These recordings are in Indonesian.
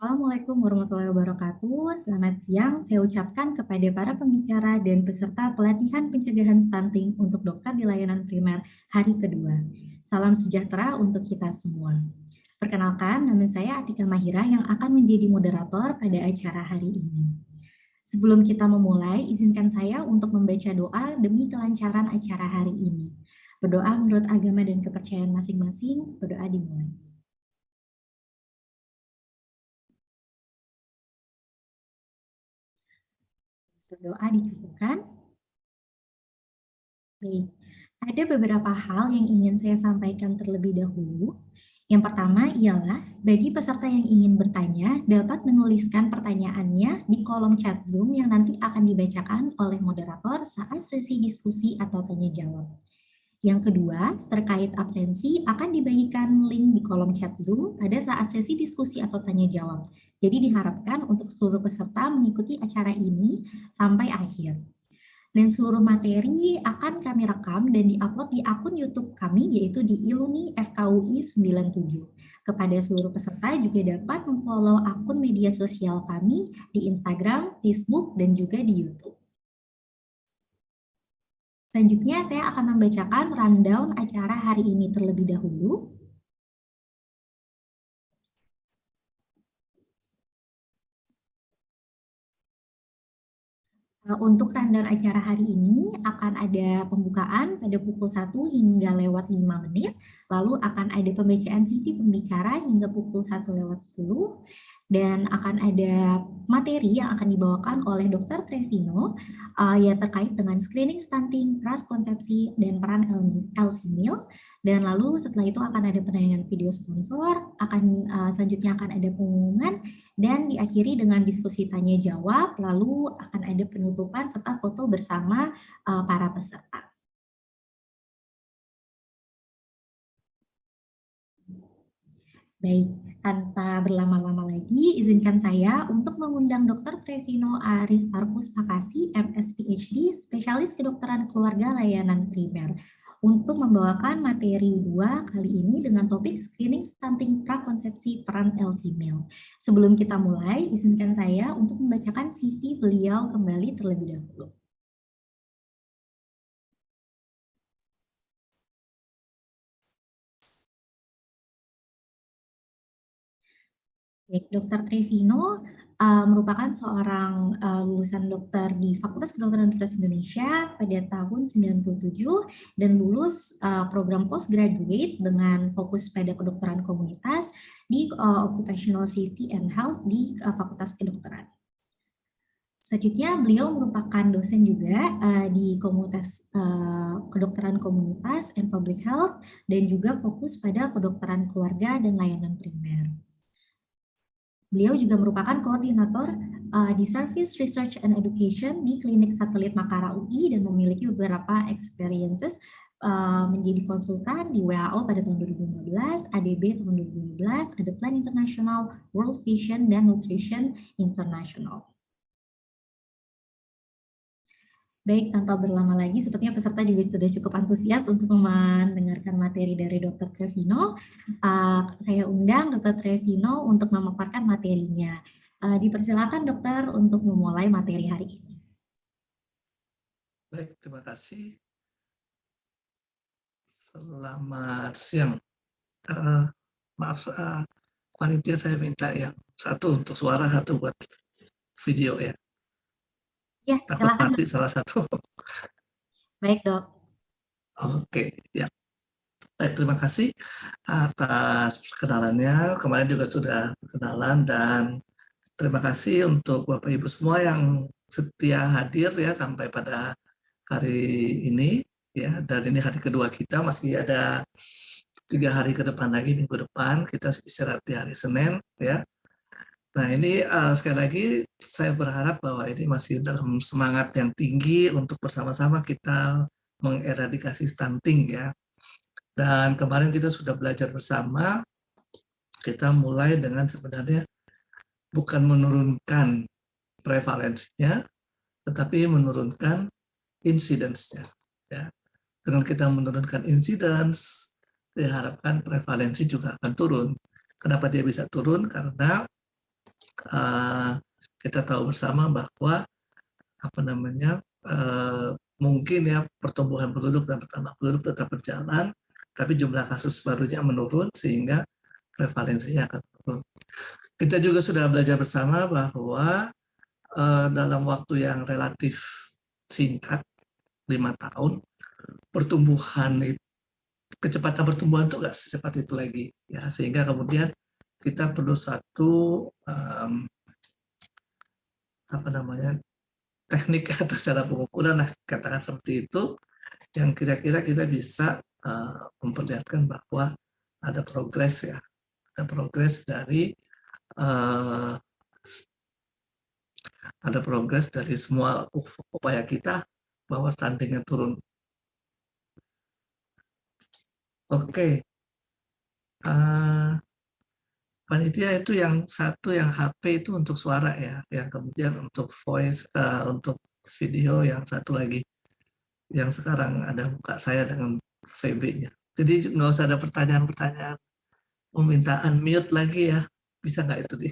Assalamualaikum warahmatullahi wabarakatuh. Selamat siang, saya ucapkan kepada para pembicara dan peserta pelatihan pencegahan stunting untuk dokter di layanan primer hari kedua. Salam sejahtera untuk kita semua. Perkenalkan, nama saya Atika Mahira yang akan menjadi moderator pada acara hari ini. Sebelum kita memulai, izinkan saya untuk membaca doa demi kelancaran acara hari ini. Berdoa menurut agama dan kepercayaan masing-masing, berdoa dimulai. Berdoa dicukupkan. Baik, ada beberapa hal yang ingin saya sampaikan terlebih dahulu. Yang pertama ialah bagi peserta yang ingin bertanya dapat menuliskan pertanyaannya di kolom chat Zoom yang nanti akan dibacakan oleh moderator saat sesi diskusi atau tanya jawab. Yang kedua, terkait absensi akan dibagikan link di kolom chat Zoom pada saat sesi diskusi atau tanya jawab. Jadi diharapkan untuk seluruh peserta mengikuti acara ini sampai akhir. Dan seluruh materi akan kami rekam dan diupload di akun YouTube kami, yaitu di Iluni FKUI 97. Kepada seluruh peserta juga dapat memfollow akun media sosial kami di Instagram, Facebook, dan juga di YouTube. Selanjutnya, saya akan membacakan rundown acara hari ini terlebih dahulu. Untuk rundown acara hari ini akan ada pembukaan pada pukul 1 hingga lewat 5 menit, lalu akan ada pembacaan sisi pembicara hingga pukul 1 lewat 10, dan akan ada materi yang akan dibawakan oleh Dr. Trevino ya terkait dengan screening stunting, praskonsepsi, dan peran L-female. Dan lalu setelah itu akan ada penayangan video sponsor, selanjutnya akan ada pengumuman, dan diakhiri dengan diskusi tanya jawab, lalu akan ada penutupan serta foto bersama para peserta. Baik, tanpa berlama-lama lagi, izinkan saya untuk mengundang Dr. Trevino Aristarkus Pakasi, MS PhD, spesialis kedokteran keluarga layanan primer, untuk membawakan materi 2 kali ini dengan topik screening stunting prakonsepsi peran L-female. Sebelum kita mulai, izinkan saya untuk membacakan CV beliau kembali terlebih dahulu. Baik, Dr. Trevino merupakan seorang lulusan dokter di Fakultas Kedokteran Universitas Indonesia pada tahun 97 dan lulus program postgraduate dengan fokus pada kedokteran komunitas di Occupational Safety and Health di Fakultas Kedokteran. Selanjutnya, beliau merupakan dosen juga di komunitas kedokteran komunitas and public health dan juga fokus pada kedokteran keluarga dan layanan primer. Beliau juga merupakan koordinator di Service Research and Education di Klinik Satelit Makara UI dan memiliki beberapa experiences menjadi konsultan di WHO pada tahun 2015, ADB tahun 2015, ada Plan International, World Vision, dan Nutrition International. Baik, tanpa berlama lagi, sepertinya peserta juga sudah cukup antusias untuk mendengarkan materi dari Dr. Trevino. Saya undang Dr. Trevino untuk memaparkan materinya. Dipersilakan dokter untuk memulai materi hari ini. Baik, terima kasih. Selamat siang. Maaf, panitia saya minta yang satu untuk suara, satu buat video ya. Ya, Takut silakan. mati salah satu. Baik, dok. Oke, ya. Baik, terima kasih atas perkenalannya. Kemarin juga sudah perkenalan dan terima kasih untuk Bapak Ibu semua yang setia hadir ya sampai pada hari ini ya. Dan ini hari kedua kita, masih ada 3 hari ke depan lagi, minggu depan kita istirahat di hari Senin ya. Nah ini sekali lagi saya berharap bahwa ini masih dalam semangat yang tinggi untuk bersama-sama kita mengeradikasi stunting ya. Dan kemarin kita sudah belajar bersama, kita mulai dengan sebenarnya bukan menurunkan prevalensinya, tetapi menurunkan incidence-nya. Ya. Dengan kita menurunkan incidence, diharapkan prevalensi juga akan turun. Kenapa dia bisa turun? Karena kita tahu bersama bahwa mungkin ya pertumbuhan penduduk dan bertambah penduduk tetap berjalan, tapi jumlah kasus barunya menurun sehingga prevalensinya akan turun. Kita juga sudah belajar bersama bahwa dalam waktu yang relatif singkat, 5 tahun, kecepatan pertumbuhan itu nggak secepat itu lagi, ya, sehingga kemudian kita perlu satu teknik atau cara pengukuran, katakan seperti itu, yang kira-kira kita bisa memperlihatkan bahwa ada progres ya, ada progres dari semua upaya kita bahwa stuntingnya turun. Oke. Panitia itu yang satu yang HP itu untuk suara ya, yang kemudian untuk voice, untuk video yang satu lagi yang sekarang ada muka saya dengan VB-nya. Jadi nggak usah ada pertanyaan-pertanyaan, meminta unmute lagi ya, bisa nggak itu di?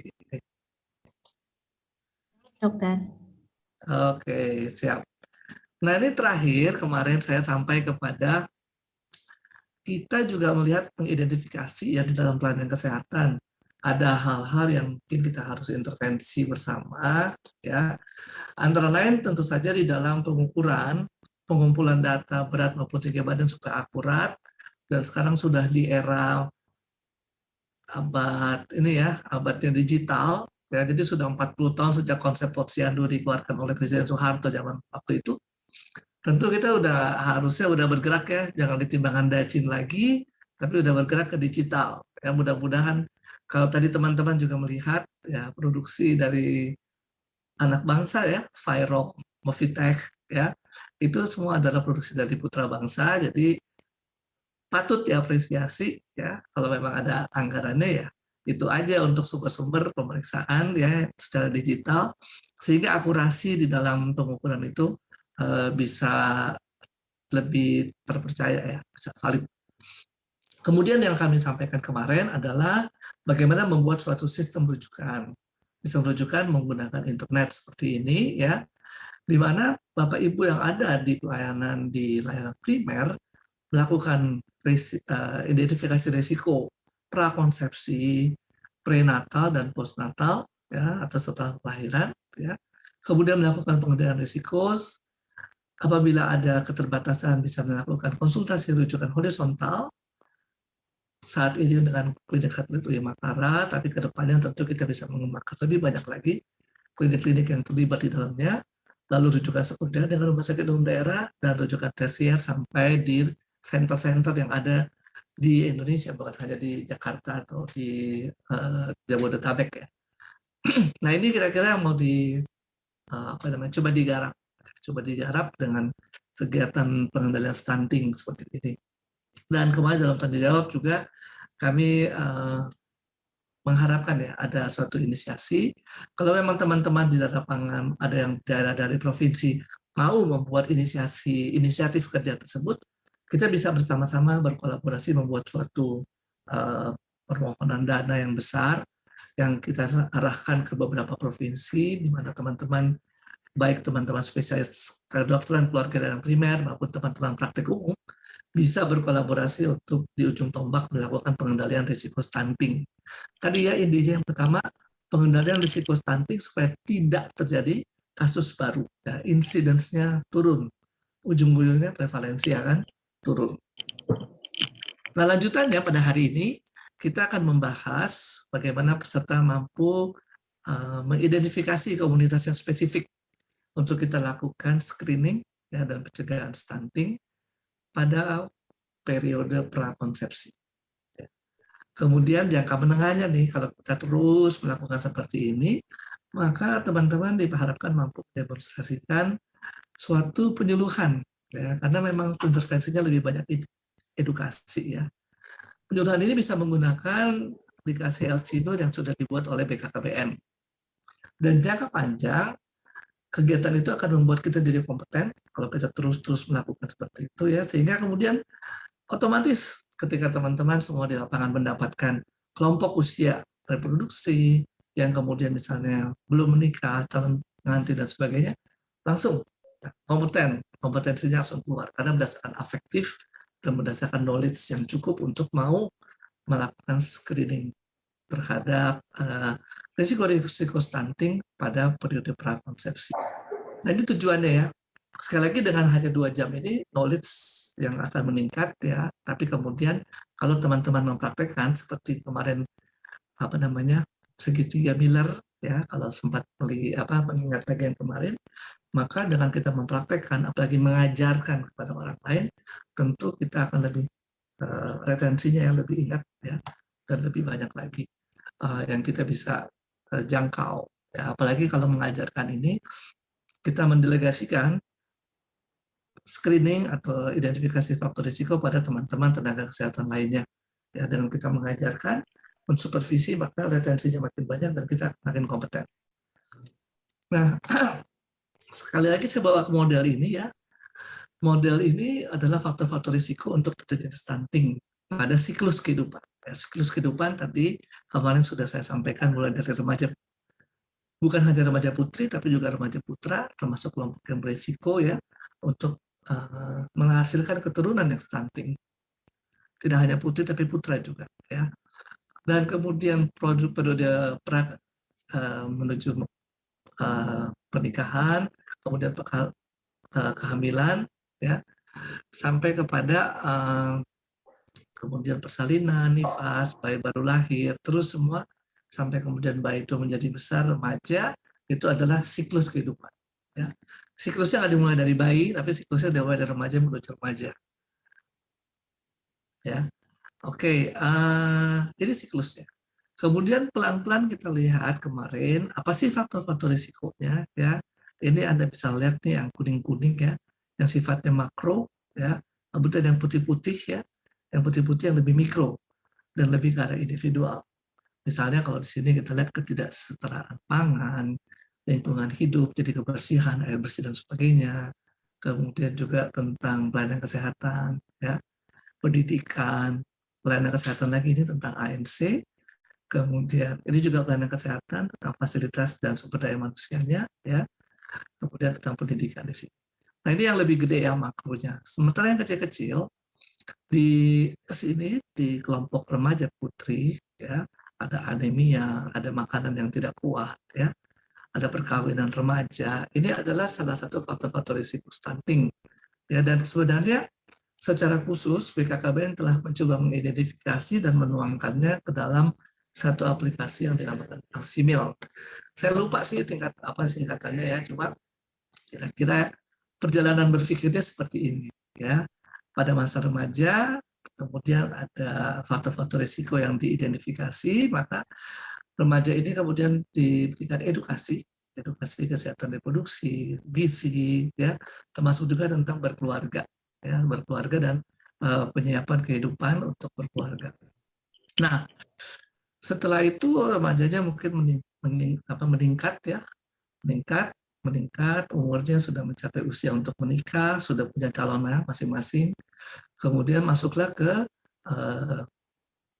Dokter. Oke, siap. Nah ini terakhir kemarin saya sampai kepada kita juga melihat mengidentifikasi ya di dalam pelayanan kesehatan ada hal-hal yang mungkin kita harus intervensi bersama ya. Antara lain tentu saja di dalam pengumpulan data berat maupun tinggi badan supaya akurat, dan sekarang sudah di era abadnya digital ya, jadi sudah 40 tahun sejak konsep posyandu dikeluarkan oleh Presiden Soeharto zaman waktu itu. Tentu kita harusnya udah bergerak ya, jangan ditimbangkan dacin lagi, tapi udah bergerak ke digital. Ya mudah-mudahan kalau tadi teman-teman juga melihat ya produksi dari anak bangsa ya, Firok, Movitech ya, itu semua adalah produksi dari putra bangsa, jadi patut diapresiasi ya kalau memang ada anggarannya ya. Itu aja untuk sumber-sumber pemeriksaan ya secara digital, sehingga akurasi di dalam pengukuran itu bisa lebih terpercaya ya, bisa valid. Kemudian yang kami sampaikan kemarin adalah bagaimana membuat suatu sistem rujukan. Sistem rujukan menggunakan internet seperti ini ya, di mana Bapak Ibu yang ada di layanan primer melakukan identifikasi risiko prakonsepsi, prenatal dan postnatal ya, atau setelah kelahiran ya. Kemudian melakukan pengendalian risiko. Apabila ada keterbatasan bisa melakukan konsultasi rujukan horizontal, saat ini dengan klinik satelit UIN Makara, tapi ke depannya tentu kita bisa mengembangkan lebih banyak lagi klinik-klinik yang terlibat di dalamnya, lalu rujukan sekunder dengan rumah sakit umum daerah, dan rujukan tersier sampai di center-center yang ada di Indonesia, bukan hanya di Jakarta atau di Jabodetabek ya. Nah ini kira-kira yang mau coba digarap dengan kegiatan pengendalian stunting seperti ini. Dan kemarin dalam tanya jawab juga kami mengharapkan ya ada suatu inisiasi. Kalau memang teman-teman di lapangan ada yang daerah dari provinsi mau membuat inisiatif kerja tersebut, kita bisa bersama-sama berkolaborasi membuat suatu permohonan dana yang besar yang kita arahkan ke beberapa provinsi, di mana teman-teman baik teman-teman spesialis kedokteran keluarga dan primer maupun teman-teman praktik umum bisa berkolaborasi untuk di ujung tombak melakukan pengendalian risiko stunting. Tadi ya intinya yang pertama, pengendalian risiko stunting supaya tidak terjadi kasus baru. Ya, insidence-nya turun. Ujung-ujungnya prevalensi akan turun. Nah lanjutannya pada hari ini, kita akan membahas bagaimana peserta mampu mengidentifikasi komunitas yang spesifik untuk kita lakukan screening ya, dan pencegahan stunting pada periode prakonsepsi. Kemudian jangka menengahnya nih, kalau kita terus melakukan seperti ini, maka teman-teman diharapkan mampu mendemonstrasikan suatu penyuluhan, ya, karena memang intervensinya lebih banyak edukasi ya. Penyuluhan ini bisa menggunakan aplikasi LCDO yang sudah dibuat oleh BKKBN. Dan jangka panjang, kegiatan itu akan membuat kita jadi kompeten kalau kita terus-terus melakukan seperti itu ya, sehingga kemudian otomatis ketika teman-teman semua di lapangan mendapatkan kelompok usia reproduksi, yang kemudian misalnya belum menikah, calon pengantin dan sebagainya, langsung kompetensinya langsung keluar karena berdasarkan afektif dan berdasarkan knowledge yang cukup untuk mau melakukan screening terhadap risiko-risiko stunting pada periode prakonsepsi. Nah ini tujuannya ya. Sekali lagi dengan hanya 2 jam ini knowledge yang akan meningkat ya. Tapi kemudian kalau teman-teman mempraktekkan seperti kemarin segitiga Miller ya, kalau sempat mengingat lagi yang kemarin, maka dengan kita mempraktekkan apalagi mengajarkan kepada orang lain, tentu kita akan lebih retensinya yang lebih ingat ya, dan lebih banyak lagi yang kita bisa jangkau ya. Apalagi kalau mengajarkan ini kita mendelegasikan screening atau identifikasi faktor risiko pada teman-teman tenaga kesehatan lainnya ya. Dengan kita mengajarkan, mensupervisi, maka retensinya makin banyak dan kita makin kompeten. Nah, sekali lagi saya bawa ke model ini ya. Model ini adalah faktor-faktor risiko untuk terjadi stunting pada siklus kehidupan. Ya, siklus kehidupan tadi kemarin sudah saya sampaikan mulai dari remaja, bukan hanya remaja putri, tapi juga remaja putra, termasuk kelompok yang berisiko ya, untuk menghasilkan keturunan yang stunting. Tidak hanya putri, tapi putra juga ya. Dan kemudian periode menuju pernikahan, kemudian kehamilan, ya, sampai kepada kemudian persalinan, nifas, bayi baru lahir, terus semua sampai kemudian bayi itu menjadi besar, remaja, itu adalah siklus kehidupan. Ya. Siklusnya nggak dimulai dari bayi, tapi siklusnya dimulai dari remaja menuju remaja. Ya, oke, ini siklusnya. Kemudian pelan-pelan kita lihat kemarin apa sih faktor-faktor risikonya ya. Ini Anda bisa lihat nih yang kuning-kuning ya, yang sifatnya makro ya, kemudian yang putih-putih ya, yang putih-putih yang lebih mikro dan lebih ke arah individual. Misalnya kalau di sini kita lihat ketidaksetaraan pangan, lingkungan hidup, jadi kebersihan, air bersih dan sebagainya. Kemudian juga tentang pelayanan kesehatan ya, pendidikan, pelayanan kesehatan lagi ini tentang ANC. Kemudian ini juga pelayanan kesehatan tentang fasilitas dan sumber daya manusianya ya. Kemudian tentang pendidikan di sini. Nah ini yang lebih gede ya makronya. Sementara yang kecil-kecil di sini di kelompok remaja putri ya, ada anemia, ada makanan yang tidak kuat ya, ada perkawinan remaja. Ini adalah salah satu faktor-faktor risiko stunting ya. Dan sebenarnya secara khusus BKKBN telah mencoba mengidentifikasi dan menuangkannya ke dalam satu aplikasi yang dinamakan Alsimil. Saya lupa sih singkatannya ya, cuma kira-kira perjalanan berpikirnya seperti ini ya. Pada masa remaja, kemudian ada faktor-faktor risiko yang diidentifikasi, maka remaja ini kemudian diberikan edukasi kesehatan reproduksi, gizi ya, termasuk juga tentang berkeluarga ya, berkeluarga dan penyiapan kehidupan untuk berkeluarga. Nah, setelah itu remajanya mungkin meningkat ya, meningkat, umurnya sudah mencapai usia untuk menikah, sudah punya calonnya masing-masing. Kemudian masuklah ke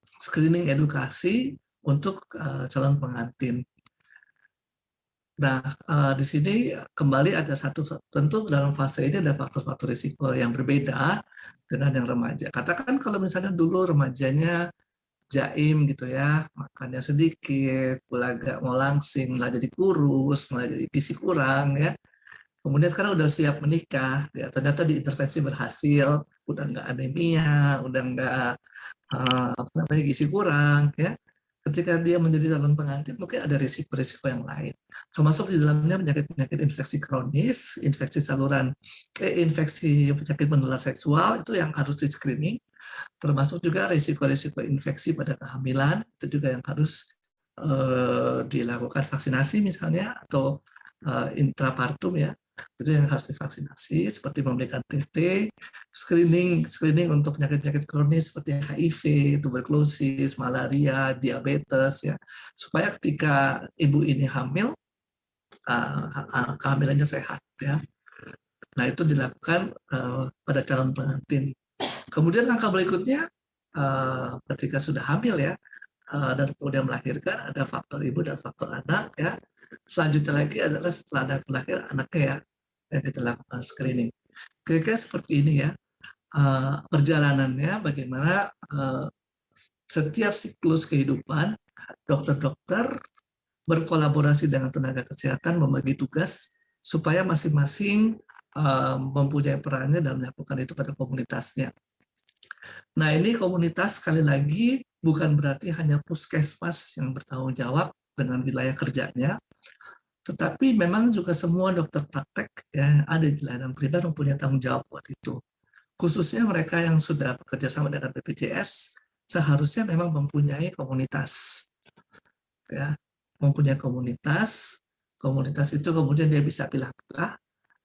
screening edukasi untuk calon pengantin. Nah, di sini kembali ada tentu dalam fase ini ada faktor-faktor risiko yang berbeda dengan yang remaja. Katakan kalau misalnya dulu remajanya jaim gitu ya, makannya sedikit, mau langsing, malah jadi kurus, malah jadi gizi kurang ya. Kemudian sekarang udah siap menikah, ya ternyata diintervensi berhasil, udah nggak anemia, udah nggak gizi kurang ya. Ketika dia menjadi calon pengantin, mungkin ada risiko-risiko yang lain. Termasuk di dalamnya penyakit-penyakit infeksi kronis, infeksi penyakit menular seksual, itu yang harus di-screening. Termasuk juga risiko-risiko infeksi pada kehamilan, itu juga yang harus dilakukan vaksinasi misalnya, atau intrapartum ya, itu yang harus divaksinasi, seperti memberikan TT, screening untuk penyakit-penyakit kronis seperti HIV, tuberkulosis, malaria, diabetes ya, supaya ketika ibu ini hamil, kehamilannya sehat ya. Nah itu dilakukan pada calon pengantin. Kemudian langkah berikutnya ketika sudah hamil ya, dan kemudian melahirkan, ada faktor ibu dan faktor anak ya. Selanjutnya lagi adalah setelah anak lahir, anaknya ya yang kita lakukan screening. Kira-kira seperti ini ya perjalanannya, bagaimana setiap siklus kehidupan dokter-dokter berkolaborasi dengan tenaga kesehatan membagi tugas supaya masing-masing mempunyai perannya dan melakukan itu pada komunitasnya. Nah, ini komunitas sekali lagi bukan berarti hanya puskesmas yang bertanggung jawab dengan wilayah kerjanya, tetapi memang juga semua dokter praktek yang ada di layanan primer mempunyai tanggung jawab buat itu. Khususnya mereka yang sudah bekerja sama dengan BPJS, seharusnya memang mempunyai komunitas. Ya, mempunyai komunitas itu kemudian dia bisa pilih-pilih,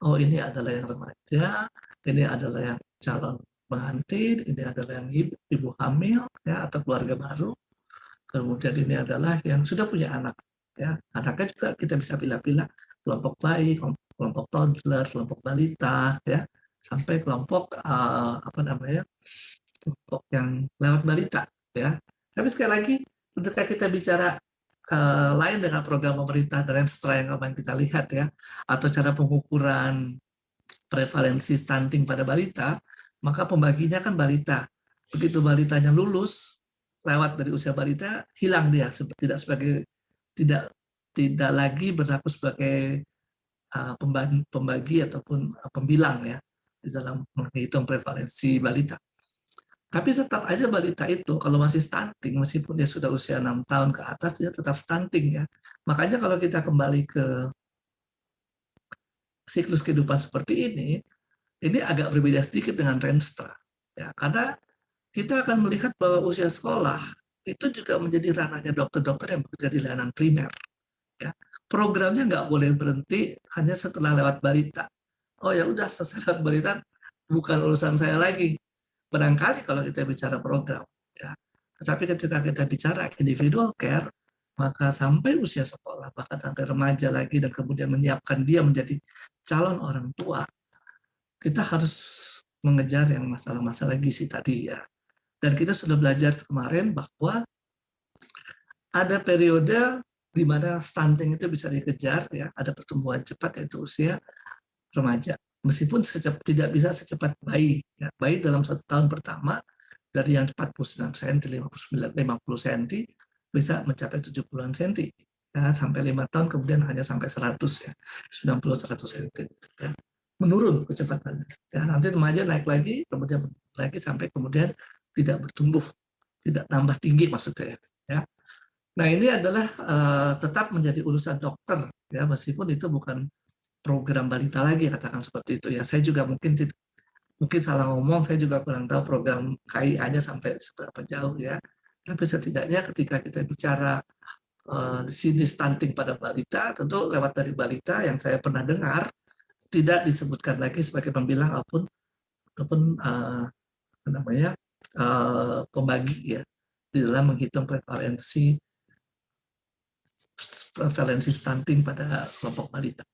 oh ini adalah yang remaja, ini adalah yang calon pengantin, ini adalah yang ibu hamil ya atau keluarga baru, kemudian ini adalah yang sudah punya anak ya. Anaknya juga kita bisa pilih-pilih kelompok bayi, kelompok toddler, kelompok balita ya, sampai kelompok kelompok yang lewat balita ya. Tapi sekali lagi ketika kita bicara lain dengan program pemerintah dan Renstra yang kemarin kita lihat ya, atau cara pengukuran prevalensi stunting pada balita, maka pembaginya kan balita. Begitu balitanya lulus, lewat dari usia balita, hilang dia, tidak lagi berlaku sebagai pembagi ataupun pembilang ya di dalam menghitung prevalensi balita. Tapi tetap aja balita itu kalau masih stunting, meskipun dia sudah usia 6 tahun ke atas, dia tetap stunting ya. Makanya kalau kita kembali ke siklus kehidupan seperti ini agak berbeda sedikit dengan Renstra. Ya, karena kita akan melihat bahwa usia sekolah itu juga menjadi ranahnya dokter-dokter yang bekerja di layanan primer. Ya. Programnya nggak boleh berhenti hanya setelah lewat balita. Oh ya udah, selesai lewat balita, bukan urusan saya lagi. Barangkali kalau kita bicara program, ya. Tetapi ketika kita bicara individual care, maka sampai usia sekolah, bahkan sampai remaja lagi, dan kemudian menyiapkan dia menjadi calon orang tua, kita harus mengejar yang masalah-masalah gizi tadi ya. Dan kita sudah belajar kemarin bahwa ada periode di mana stunting itu bisa dikejar ya, ada pertumbuhan cepat yaitu usia remaja. Meskipun tidak bisa secepat bayi. Ya. Bayi dalam 1 tahun pertama, dari yang 49 cm, 50 cm, bisa mencapai 70-an cm. Ya, sampai 5 tahun kemudian hanya sampai 100 ya, 90-100 cm. Ya. Menurun kecepatannya. Ya, nanti remaja naik lagi, kemudian lagi sampai kemudian tidak bertumbuh, tidak nambah tinggi maksudnya. Ya. Nah ini adalah tetap menjadi urusan dokter, ya meskipun itu bukan program balita lagi, katakan seperti itu ya. Saya juga mungkin salah ngomong, saya juga kurang tahu program KIA-nya sampai seberapa jauh ya. Tapi setidaknya ketika kita bicara sini stunting pada balita, tentu lewat dari balita yang saya pernah dengar tidak disebutkan lagi sebagai pembilang ataupun pembagi ya di dalam menghitung prevalensi stunting pada kelompok balita.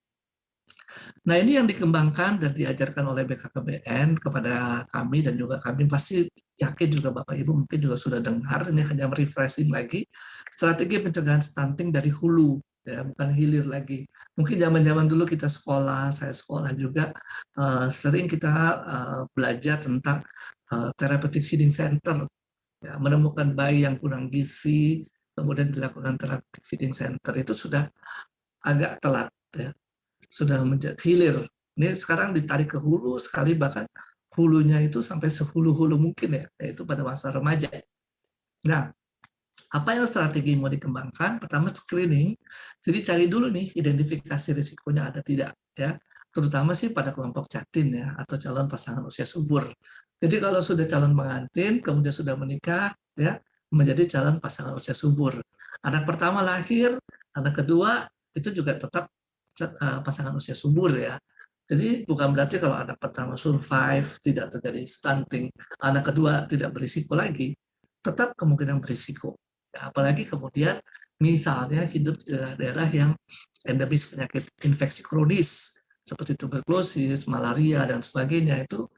Nah ini yang dikembangkan dan diajarkan oleh BKKBN kepada kami, dan juga kami pasti yakin juga Bapak Ibu mungkin juga sudah dengar, ini hanya refreshing lagi, strategi pencegahan stunting dari hulu, ya bukan hilir lagi. Mungkin zaman-zaman dulu kita sekolah, saya sekolah juga, sering kita belajar tentang therapeutic feeding center, ya, menemukan bayi yang kurang gizi, kemudian dilakukan therapeutic feeding center, itu sudah agak telat, ya. Sudah menjadi hilir. Ini sekarang ditarik ke hulu sekali, bahkan hulunya itu sampai sehulu-hulu mungkin ya, yaitu pada masa remaja. Nah, apa yang strategi mau dikembangkan? Pertama screening. Jadi cari dulu nih identifikasi risikonya ada tidak ya. Terutama sih pada kelompok jatin ya, atau calon pasangan usia subur. Jadi kalau sudah calon pengantin kemudian sudah menikah ya, menjadi calon pasangan usia subur. Anak pertama lahir, anak kedua itu juga tetap pasangan usia subur ya. Jadi bukan berarti kalau anak pertama survive, tidak terjadi stunting, anak kedua tidak berisiko lagi, tetap kemungkinan berisiko. Ya, apalagi kemudian misalnya hidup di daerah yang endemis penyakit infeksi kronis seperti tuberkulosis, malaria dan sebagainya, itu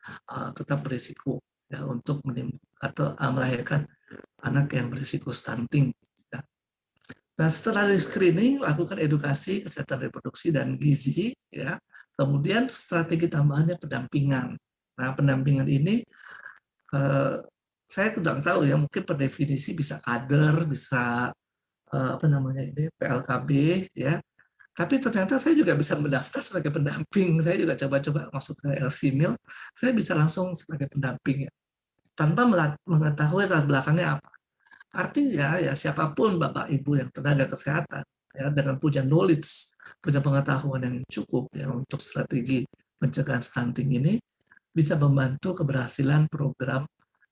tetap berisiko ya untuk melahirkan anak yang berisiko stunting. Ya. Nah, setelah di screening, lakukan edukasi kesehatan reproduksi dan gizi, ya. Kemudian strategi tambahannya pendampingan. Nah, pendampingan ini saya tidak tahu ya, mungkin per definisi bisa kader, bisa apa namanya ini PLKB, ya. Tapi ternyata saya juga bisa mendaftar sebagai pendamping. Saya juga coba-coba masuk ke LCMIL, saya bisa langsung sebagai pendamping, ya, tanpa mengetahui latar belakangnya apa. Artinya ya siapapun Bapak Ibu yang tenaga kesehatan, ya, dengan punya knowledge, punya pengetahuan yang cukup ya untuk strategi pencegahan stunting ini bisa membantu keberhasilan program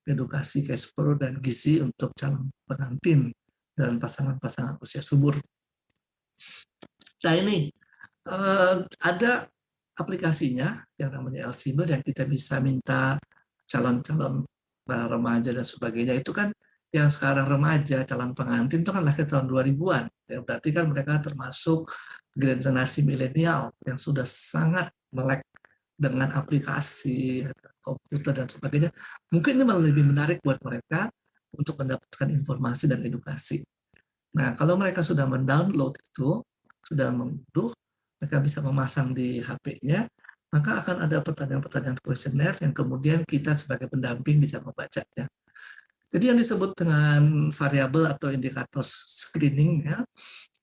edukasi cash flow dan gizi untuk calon pengantin dan pasangan-pasangan usia subur. Nah ini ada aplikasinya yang namanya Elsinur yang kita bisa minta calon-calon remaja dan sebagainya. Itu kan yang sekarang remaja, calon pengantin itu kan lahir tahun 2000-an. Ya, berarti kan mereka termasuk generasi milenial yang sudah sangat melek dengan aplikasi, komputer dan sebagainya. Mungkin ini malah lebih menarik buat mereka untuk mendapatkan informasi dan edukasi. Nah, kalau mereka sudah mendownload itu, sudah mengunduh, mereka bisa memasang di HP-nya, maka akan ada pertanyaan-pertanyaan kuesioner yang kemudian kita sebagai pendamping bisa membacanya. Jadi yang disebut dengan variabel atau indikator screening, ya,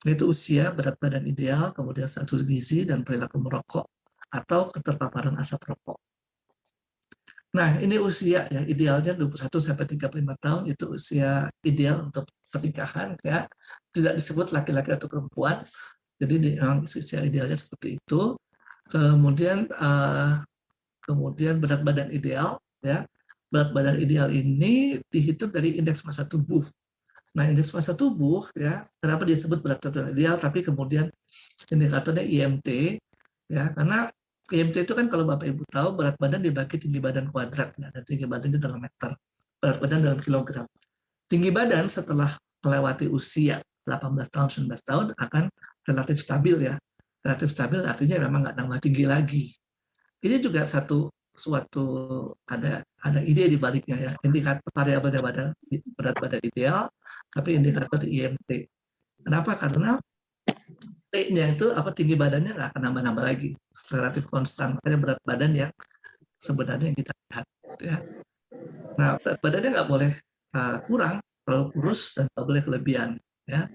yaitu usia, berat badan ideal, kemudian status gizi, dan perilaku merokok, atau keterpaparan asap rokok. Nah, ini usia ya, idealnya 21 sampai 35 tahun itu usia ideal untuk pernikahan, ya. Tidak disebut laki-laki atau perempuan. Jadi memang usia idealnya seperti itu. Kemudian berat badan ideal, ya. Berat badan ideal ini dihitung dari indeks massa tubuh. Nah, indeks massa tubuh, ya, kenapa disebut berat badan ideal, tapi kemudian indikatornya IMT, ya, karena IMT itu kan kalau Bapak Ibu tahu berat badan dibagi tinggi badan kuadrat, ya, dan tinggi badan itu dalam meter, berat badan dalam kilogram. Tinggi badan setelah melewati usia 18 tahun, 19 tahun akan relatif stabil, ya. Relatif stabil artinya memang nggak nambah tinggi lagi. Ini juga suatu ada ide di baliknya, ya, indikator variabel berat badan ideal, tapi indikator IMT. Kenapa? Karena T-nya itu tinggi badannya nggak akan nambah-nambah lagi, relatif konstan. Makanya berat badan yang sebenarnya yang kita lihat, ya. Nah, berat badannya nggak boleh kurang, terlalu kurus dan nggak boleh kelebihan, ya.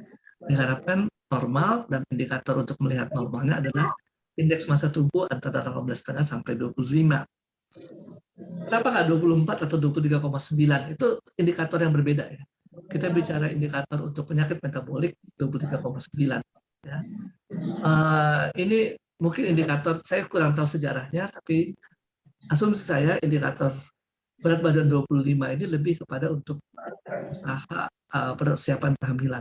Diharapkan normal, dan indikator untuk melihat normalnya adalah indeks massa tubuh antara 18,5 sampai 25. Kenapa nggak 24 atau 23,9? Itu indikator yang berbeda, ya. Kita bicara indikator untuk penyakit metabolik 23,9. Ya. Ini mungkin indikator, saya kurang tahu sejarahnya, tapi asumsi saya indikator berat badan 25 ini lebih kepada untuk usaha persiapan kehamilan.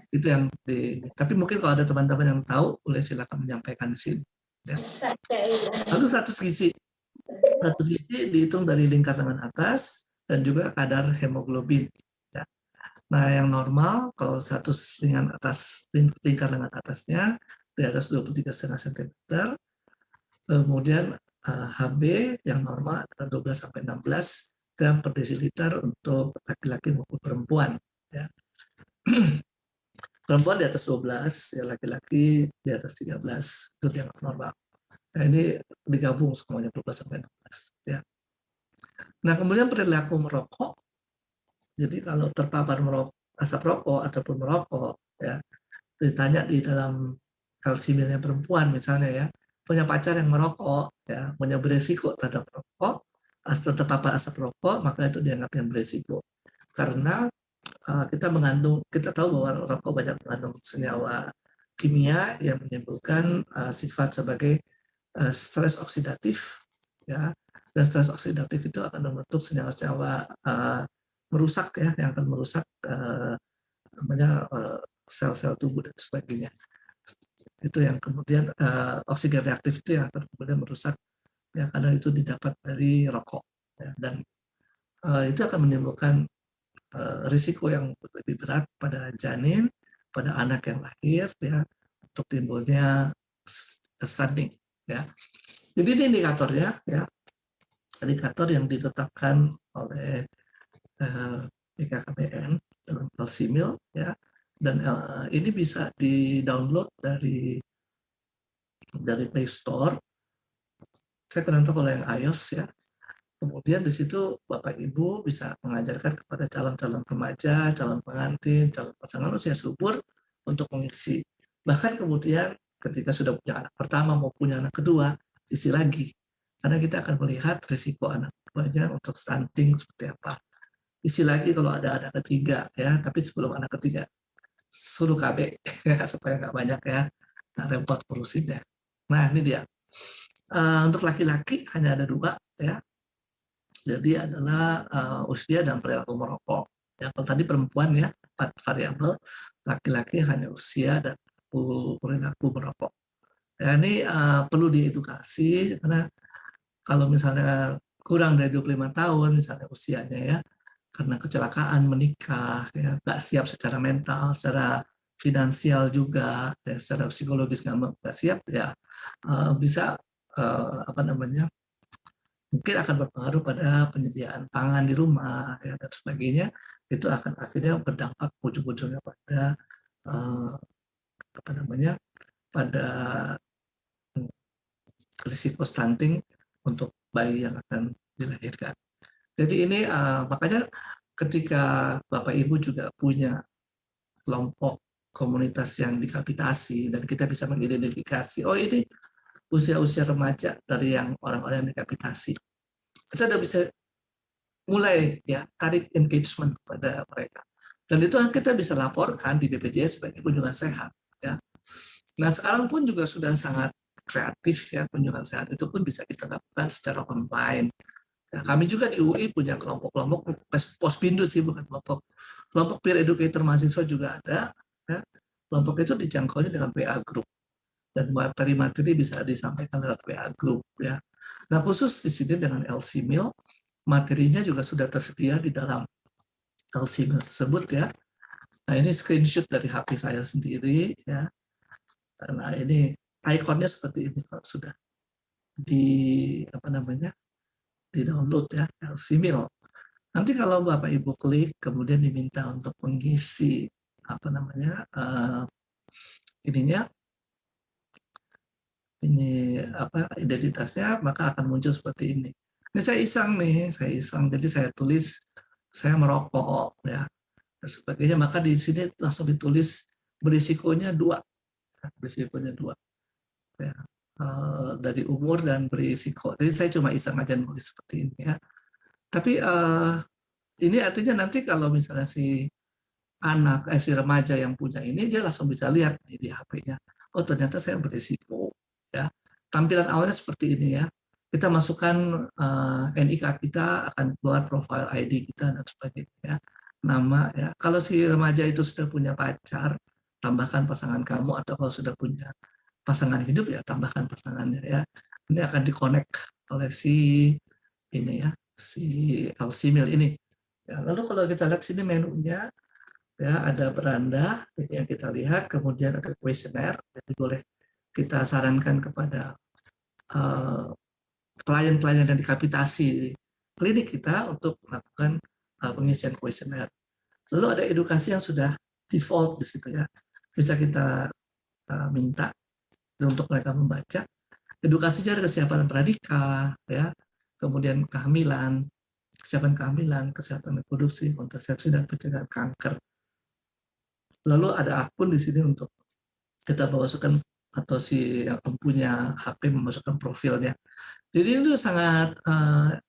Itu yang tapi mungkin kalau ada teman-teman yang tahu, boleh silakan menyampaikan di sini. Ya. Lalu status gizi dihitung dari lingkar lengan atas dan juga kadar hemoglobin. Ya. Nah, yang normal kalau status lingkar lengan atasnya di atas 23,5 cm, kemudian HB yang normal antara 12 sampai 16 gram per desiliter untuk laki-laki maupun perempuan. Ya. Perempuan di atas 12, ya, laki-laki di atas 13, itu yang normal. Nah, ini digabung semuanya 12 sampai 16. Ya. Nah, kemudian perilaku merokok. Jadi kalau terpapar asap rokok ataupun merokok, ya, ditanya di dalam LCMIL perempuan misalnya, ya, punya pacar yang merokok, ya, punya beresiko terhadap rokok, atau terpapar asap rokok, maka itu dianggap yang beresiko. Karena kita tahu bahwa rokok banyak mengandung senyawa kimia yang menimbulkan sifat sebagai stres oksidatif, ya, dan stres oksidatif itu akan membentuk senyawa-senyawa merusak, ya, yang akan merusak sel-sel tubuh dan sebagainya. Itu yang kemudian oksigen reaktif itu yang akan kemudian merusak, ya, karena itu didapat dari rokok, ya, dan itu akan menimbulkan risiko yang lebih berat pada janin, pada anak yang lahir, ya, untuk timbulnya stunting, ya. Jadi ini indikatornya, ya, indikator yang ditetapkan oleh BKKBN dalam LCMIL ya, dan ini bisa di-download dari Play Store. Saya kurang tahu kalau yang iOS ya. Kemudian di situ Bapak Ibu bisa mengajarkan kepada calon-calon remaja, calon pengantin, calon pasangan usia subur untuk mengisi. Bahkan kemudian ketika sudah punya anak pertama mau punya anak kedua, isi lagi. Karena kita akan melihat risiko anak keduanya untuk stunting seperti apa. Isi lagi kalau ada anak ketiga ya, tapi sebelum anak ketiga suruh KB ya, supaya nggak banyak ya, nah, repot ngurusinnya. Nah ini dia. Untuk laki-laki hanya ada 2 ya. Jadi adalah usia dan perilaku merokok. Ya, kalau tadi perempuan ya 4 variabel, laki-laki hanya usia dan perilaku merokok. Ya, ini perlu diedukasi karena kalau misalnya kurang dari 25 tahun misalnya usianya ya, karena kecelakaan, menikah, ya, nggak siap secara mental, secara finansial juga, ya, secara psikologis nggak siap, ya bisa apa namanya, mungkin akan berpengaruh pada penyediaan pangan di rumah ya, dan sebagainya. Itu akan akhirnya berdampak ujung-ujungnya pada apa namanya, pada risiko stunting untuk bayi yang akan dilahirkan. Jadi ini makanya ketika Bapak Ibu juga punya kelompok komunitas yang dikapitasi dan kita bisa mengidentifikasi, oh ini usia-usia remaja dari yang orang-orang yang dikapitasi. Kita udah bisa mulai ya tarik engagement pada mereka. Dan itu kita bisa laporkan di BPJS sebagai kunjungan sehat. Ya. Nah sekarang pun juga sudah sangat kreatif ya, kunjungan sehat itu pun bisa kita lakukan secara online. Ya, kami juga di UI punya kelompok-kelompok posbindu sih, bukan kelompok peer educator mahasiswa juga ada. Ya. Kelompok itu dijangkaunya dengan WA group dan materi-materi bisa disampaikan lewat WA group ya. Nah khusus di sini dengan LCMIL materinya juga sudah tersedia di dalam LCMIL tersebut ya. Nah ini screenshot dari HP saya sendiri ya. Nah ini ikonnya seperti ini kalau sudah di apa namanya, di download ya LCMIL. Nanti kalau Bapak Ibu klik kemudian diminta untuk mengisi apa namanya ininya, ini apa identitasnya, maka akan muncul seperti ini. Ini saya iseng nih, saya iseng. Jadi saya tulis saya merokok ya dan sebagainya. Maka di sini langsung ditulis berisikonya 2, berisikonya 2 ya. Dari umur dan berisiko. Jadi saya cuma iseng aja nulis seperti ini ya. Tapi ini artinya nanti kalau misalnya si si remaja yang punya ini, dia langsung bisa lihat nih di HP-nya. Oh ternyata saya berisiko. Ya. Tampilan awalnya seperti ini ya. Kita masukkan NIK kita, akan keluar profile ID kita dan sebagainya. Nama ya. Kalau si remaja itu sudah punya pacar, tambahkan pasangan kamu, atau kalau sudah punya pasangan hidup ya tambahkan pasangannya ya. Ini akan di-connect oleh si ini ya, si LCMIL ini. Ya, lalu kalau kita lihat sini menunya, ya ada beranda yang kita lihat, kemudian ada kuesioner, jadi boleh kita sarankan kepada klien-klien yang dikapitasi klinik kita untuk melakukan pengisian kuesioner. Lalu ada edukasi yang sudah default di situ ya, bisa kita minta untuk mereka membaca. Edukasi dari kesiapan pranikah, ya, kemudian kehamilan, kesiapan kehamilan, kesehatan reproduksi, kontrasepsi dan pencegahan kanker. Lalu ada akun di sini untuk kita memasukkan, atau si yang punya HP memasukkan profilnya. Jadi itu sangat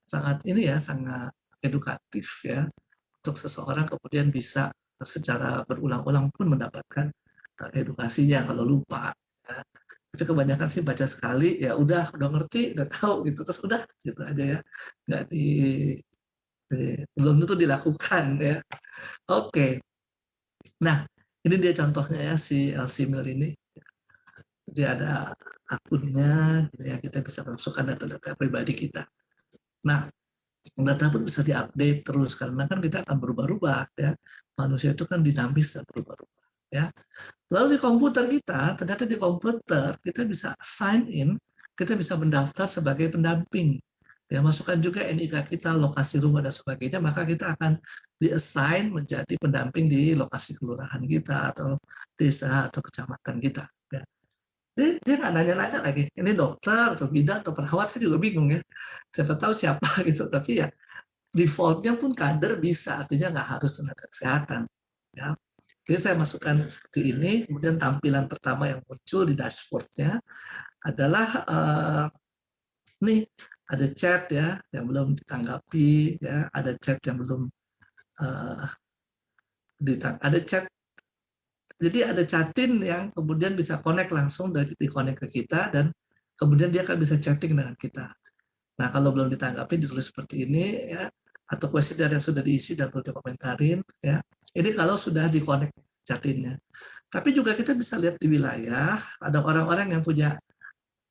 sangat ini ya, sangat edukatif ya untuk seseorang kemudian bisa secara berulang-ulang pun mendapatkan edukasinya kalau lupa. Ya. Tapi kebanyakan sih baca sekali ya udah ngerti, udah tahu gitu, terus udah gitu aja ya, nggak belum tentu dilakukan ya. Oke. Nah ini dia contohnya ya si LCMIL ini. Jadi ada akunnya, ya kita bisa masukkan data-data pribadi kita. Nah, data pun bisa diupdate terus karena kan kita akan berubah-ubah ya. Manusia itu kan dinamis dan berubah-ubah ya. Lalu di komputer kita, ternyata di komputer kita bisa sign in, kita bisa mendaftar sebagai pendamping. ya masukkan juga NIK kita, lokasi rumah dan sebagainya, maka kita akan di-assign menjadi pendamping di lokasi kelurahan kita atau desa atau kecamatan kita. Ya. Dia nggak nanya-nanya lagi, ini dokter atau bidan atau perawat, saya juga bingung ya. Siapa tahu siapa gitu, tapi ya defaultnya pun kader bisa, artinya nggak harus tenaga kesehatan. Ya. Jadi saya masukkan seperti ini, kemudian tampilan pertama yang muncul di dashboardnya adalah nih ada chat ya yang belum ditanggapi, ya ada chat yang belum uh, ada chat. Jadi ada chatin yang kemudian bisa connect langsung dari di connect ke kita dan kemudian dia akan bisa chatting dengan kita. Nah kalau belum ditanggapi ditulis seperti ini ya, atau kuesioner yang sudah diisi dan perlu dikomentarin ya. Ini kalau sudah di connect chatinnya. Tapi juga kita bisa lihat di wilayah ada orang-orang yang punya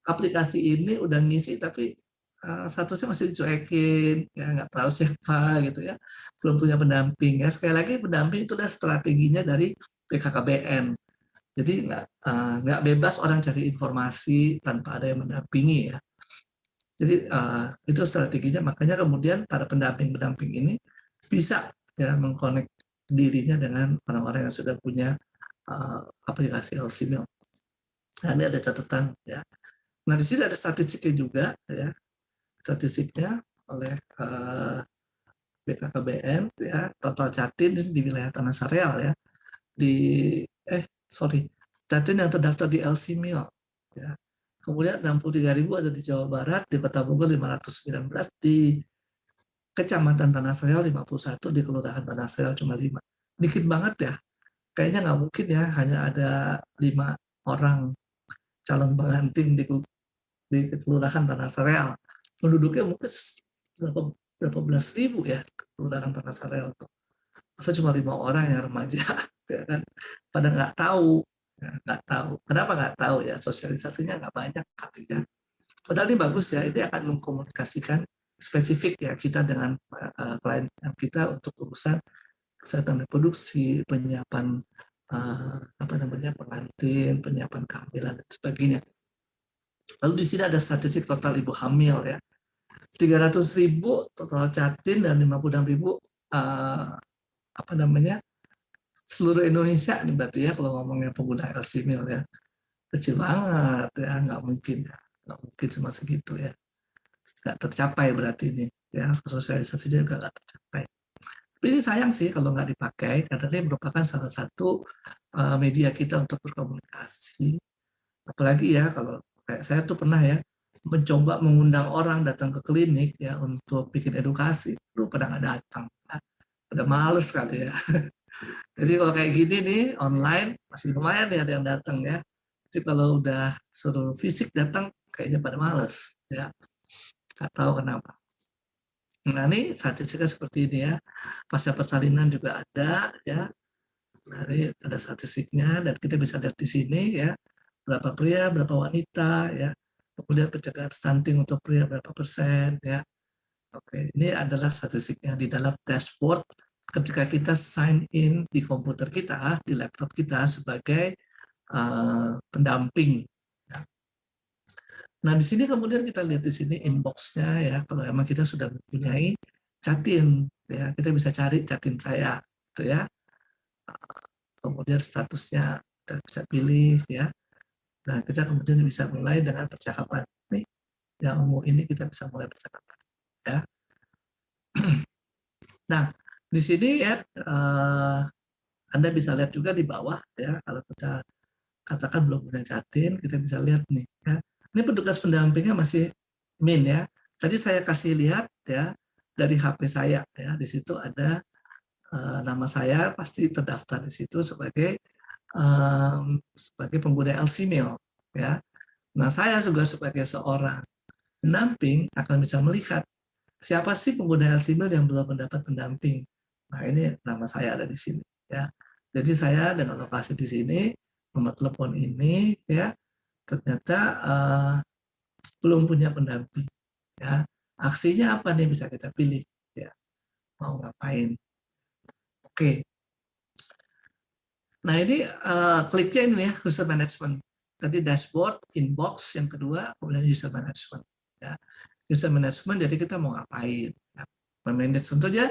aplikasi ini udah ngisi tapi statusnya masih dicuekin, ya nggak tahu siapa gitu ya, belum punya pendamping ya. Sekali lagi pendamping itu adalah strateginya dari BKKBN. Jadi nggak bebas orang cari informasi tanpa ada yang mendampingi ya. Jadi itu strateginya, makanya kemudian para pendamping-pendamping ini bisa ya mengkonek dirinya dengan orang-orang yang sudah punya aplikasi LCMIL. Nah ini ada catatan ya. Nah di sini ada statistiknya juga ya, statistiknya oleh BKKBN ya, total Jatim di wilayah Tanah Sareal ya, di Jatim yang terdaftar di LCMIL ya. Kemudian 63.000 ada di Jawa Barat, di Kota Bogor 519, di Kecamatan Tanah Sareal 51, di Kelurahan Tanah Sareal cuma 5. Dikit banget ya. Kayaknya nggak mungkin ya hanya ada 5 orang calon pengantin di Kelurahan Tanah Sareal. Penduduknya mungkin berapa belas ribu ya Kelurahan Tanah Sareal tuh. Masa cuma 5 orang yang remaja, ya kan? Pada nggak tahu, ya, nggak tahu. Kenapa nggak tahu ya? Sosialisasinya nggak banyak artinya. Padahal ini bagus ya, ini akan mengkomunikasikan spesifik ya kita dengan klien kita untuk urusan kesehatan reproduksi, penyiapan pengantin, penyiapan kehamilan dan sebagainya. Lalu di sini ada statistik total ibu hamil ya. 300.000 total Jatim dan 56.000 seluruh Indonesia nih berarti ya kalau ngomongnya pengguna LCMIL ya. Kecil banget ya, nggak mungkin ya. Nggak mungkin cuma segitu ya. Nggak tercapai berarti ini ya, sosialisasinya juga nggak tercapai. Tapi ini sayang sih kalau nggak dipakai karena ini merupakan salah satu media kita untuk berkomunikasi. Apalagi ya kalau kayak saya tuh pernah ya mencoba mengundang orang datang ke klinik ya untuk bikin edukasi, lu pada nggak datang, pada males kali ya. Jadi kalau kayak gini nih online masih lumayan nih ada yang datang ya. Tapi kalau udah suruh fisik datang kayaknya pada males ya. Nggak tahu kenapa. Nah ini statistiknya seperti ini ya. Pasca persalinan juga ada ya. Nah ini ada statistiknya dan kita bisa lihat di sini ya. Berapa pria, berapa wanita ya. Kemudian pencegahan stunting untuk pria berapa persen ya. Oke, ini adalah statistiknya di dalam dashboard ketika kita sign in di komputer kita, di laptop kita sebagai pendamping. Ya. Nah, di sini kemudian kita lihat di sini inbox-nya ya, kalau memang kita sudah mempunyai Jatim, ya kita bisa cari Jatim saya, gitu ya. Kemudian statusnya kita bisa pilih ya. Nah, kita kemudian bisa mulai dengan percakapan. Nih, yang umum ini kita bisa mulai percakapan. Ya. Nah, di sini ya Anda bisa lihat juga di bawah ya, kalau kita katakan belum punya Jatim, kita bisa lihat nih ya. Ini petugas pendampingnya masih min ya. Tadi saya kasih lihat ya dari HP saya ya, di situ ada nama saya pasti terdaftar di situ sebagai pengguna LCMIL ya. Nah, saya juga sebagai seorang pendamping akan bisa melihat siapa sih pengguna LCMIL yang belum mendapat pendamping. Nah, ini nama saya ada di sini ya. Jadi saya dengan lokasi di sini, nomor telepon ini ya, ternyata belum punya pendamping ya. Aksinya apa nih bisa kita pilih ya. Mau ngapain. Oke. Nah, ini kliknya ini ya, user management. Tadi dashboard, inbox yang kedua, kemudian user management ya. user management, jadi kita mau ngapain. Ya, memanage tentunya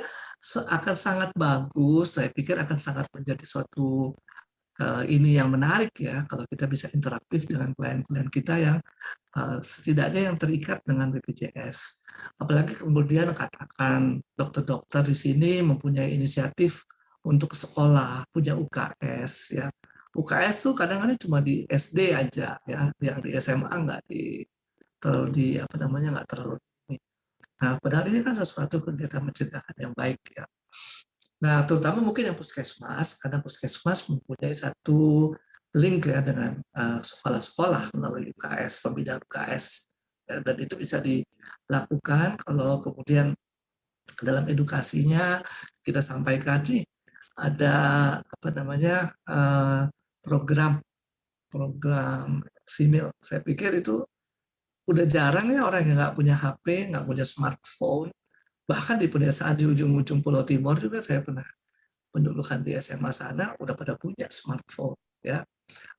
akan sangat bagus, saya pikir akan sangat menjadi suatu ini yang menarik ya, kalau kita bisa interaktif dengan klien-klien kita yang setidaknya yang terikat dengan BPJS. Apalagi kemudian katakan dokter-dokter di sini mempunyai inisiatif untuk sekolah, punya UKS ya. UKS tuh kadang-kadang cuma di SD aja ya, yang di SMA nggak terlalu apa namanya, nggak terlalu ini. Nah, padahal ini kan sesuatu kegiatan pencegahan yang baik ya. Nah, terutama mungkin yang puskesmas, karena puskesmas mempunyai satu link ya dengan sekolah-sekolah melalui UKS, pembinaan UKS. Ya, dan itu bisa dilakukan kalau kemudian dalam edukasinya kita sampaikan nih ada apa namanya program simil. Saya pikir itu udah jarang ya orang yang nggak punya HP, nggak punya smartphone. Bahkan di pedesaan di ujung-ujung Pulau Timur juga saya pernah pendudukan di SMA sana udah pada punya smartphone ya.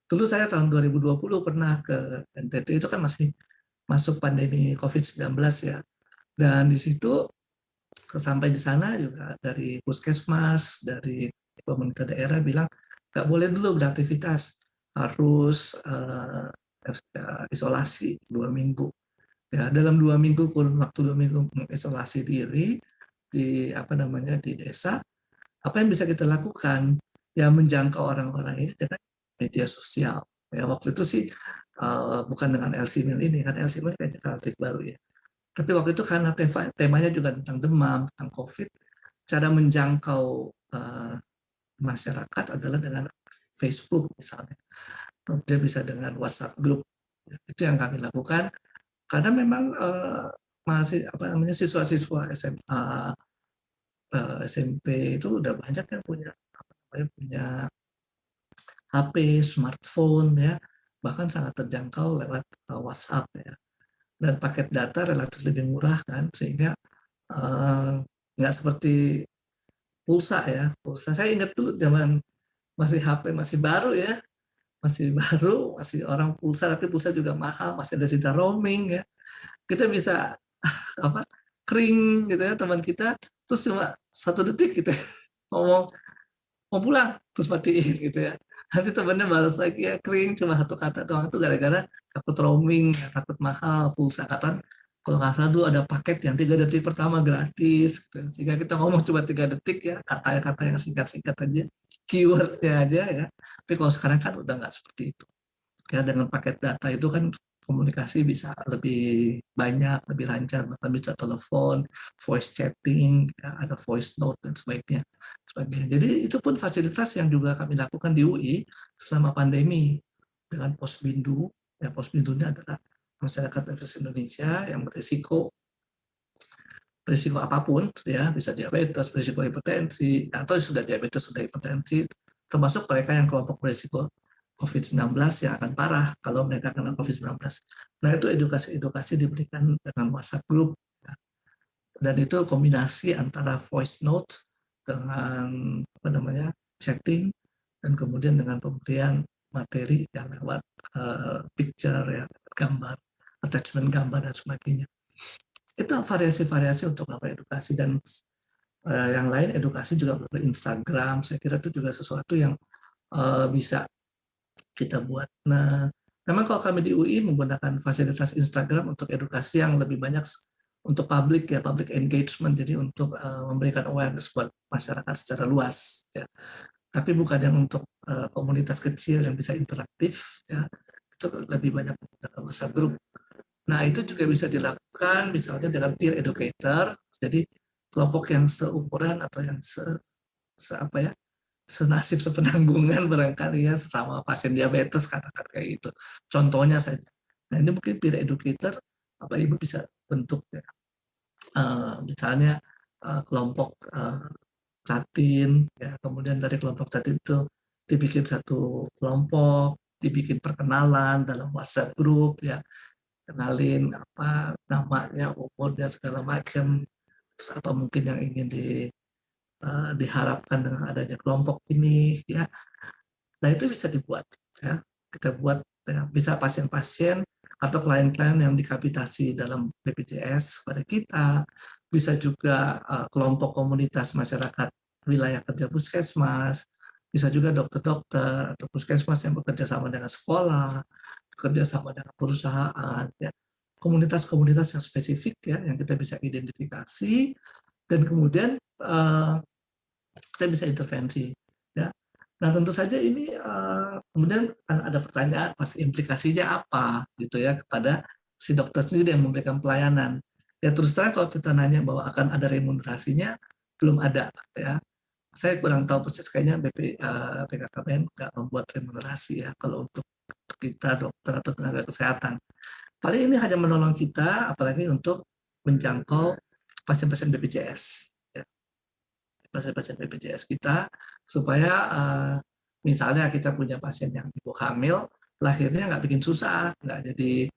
Dulu saya tahun 2020 pernah ke NTT, itu kan masih masuk pandemi COVID-19 ya. Dan di situ sampai di sana juga dari puskesmas, dari pemerintah daerah bilang nggak boleh dulu beraktivitas, harus isolasi 2 minggu. Ya, dalam 2 minggu, kurun waktu 2 minggu mengisolasi diri di apa namanya di desa, apa yang bisa kita lakukan? Ya menjangkau orang-orang ini dengan media sosial. Ya waktu itu sih bukan dengan LC Mill ini, kan LC Mill kayaknya relatif baru ya. Tapi waktu itu karena temanya juga tentang demam, tentang COVID, cara menjangkau masyarakat adalah dengan Facebook misalnya. Kemudian bisa dengan WhatsApp group. Itu yang kami lakukan karena memang masih apa namanya siswa-siswa SMA, SMP itu udah banyak yang punya HP, smartphone ya, bahkan sangat terjangkau lewat WhatsApp ya. Dan paket data relatif lebih murah kan, sehingga nggak seperti pulsa ya. Pulsa saya ingat dulu zaman masih HP masih baru ya, masih baru, masih orang pulsa, tapi pulsa juga mahal, masih ada sisa roaming ya. Kita bisa apa kering gitu ya teman kita, terus cuma 1 detik gitu ya, ngomong mau pulang terus matiin gitu ya, nanti temennya balas lagi ya kering cuma 1 kata doang, itu gara-gara takut roaming ya, takut mahal pulsa. Kata kalau nggak salah dulu ada paket yang 3 detik pertama gratis gitu. Sehingga kita ngomong cuma 3 detik ya, kata-kata yang singkat-singkat aja, keywordnya aja ya. Tapi kalau sekarang kan udah nggak seperti itu ya, dengan paket data itu kan komunikasi bisa lebih banyak, lebih lancar, bahkan bisa telepon, voice chatting, ya, ada voice note dan sebagainya. Jadi itu pun fasilitas yang juga kami lakukan di UI selama pandemi dengan Posbindu. Ya, Posbindunya adalah masyarakat Universitas Indonesia yang berisiko apapun ya, bisa diabetes, berisiko hipertensi, atau sudah diabetes, sudah hipertensi, termasuk mereka yang kelompok berisiko COVID-19 yang akan parah kalau mereka kena COVID-19. Nah, itu edukasi-edukasi diberikan dengan WhatsApp group. Dan itu kombinasi antara voice note dengan apa namanya chatting, dan kemudian dengan pemberian materi yang lewat picture ya, gambar, attachment gambar dan sebagainya. Itu variasi-variasi untuk melakukan edukasi. Dan yang lain edukasi juga melalui Instagram. Saya kira itu juga sesuatu yang bisa kita buat. Nah, memang kalau kami di UI menggunakan fasilitas Instagram untuk edukasi yang lebih banyak untuk public ya, public engagement, jadi untuk memberikan awareness buat masyarakat secara luas ya. Tapi bukan yang untuk komunitas kecil yang bisa interaktif ya, itu lebih banyak menggunakan WhatsApp group. Nah, itu juga bisa dilakukan misalnya dengan peer educator, jadi kelompok yang seumuran atau yang apa ya, senasib sepenanggungan barangkali ya, sesama pasien diabetes katakan kayak gitu. Contohnya saja. Nah, ini mungkin peer educator Bapak Ibu bisa bentuk ya. Misalnya kelompok Catin ya, kemudian dari kelompok Catin itu dibikin satu kelompok, dibikin perkenalan dalam WhatsApp group ya, kenalin apa namanya, umurnya segala macam, terus apa mungkin yang ingin diharapkan dengan adanya kelompok ini ya. Nah, itu bisa dibuat ya, kita buat ya, bisa pasien-pasien atau klien-klien yang dikapitasi dalam BPJS pada kita, bisa juga kelompok komunitas masyarakat wilayah kerja puskesmas, bisa juga dokter-dokter atau puskesmas yang bekerja sama dengan sekolah, bekerja sama dengan perusahaan, ya. Komunitas-komunitas yang spesifik ya, yang kita bisa identifikasi, dan kemudian kita bisa intervensi. Ya. Nah tentu saja ini kemudian ada pertanyaan, mas implikasinya apa gitu ya kepada si dokter sendiri yang memberikan pelayanan. Ya terus terang kalau kita nanya bahwa akan ada remunerasinya, belum ada ya. Saya kurang tahu persis, kayaknya BKKBN nggak membuat remunerasi ya kalau untuk kita dokter atau tenaga kesehatan. Paling ini hanya menolong kita, apalagi untuk menjangkau pasien-pasien BPJS. Ya. Pasien-pasien BPJS kita, supaya misalnya kita punya pasien yang ibu hamil, lahirnya nggak bikin susah, nggak jadi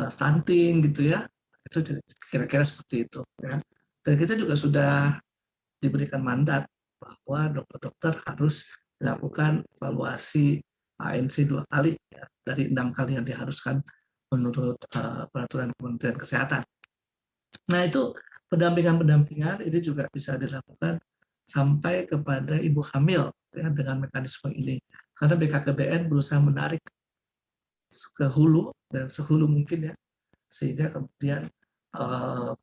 stunting gitu ya. Itu kira-kira seperti itu. Ya. Dan kita juga sudah diberikan mandat bahwa dokter-dokter harus melakukan evaluasi ANC 2 kali ya, dari 6 kali yang diharuskan menurut peraturan Kementerian Kesehatan. Nah itu pendampingan ini juga bisa dilakukan sampai kepada ibu hamil ya, dengan mekanisme ini. Karena BKKBN berusaha menarik ke hulu dan sehulu mungkin ya, sehingga kemudian apa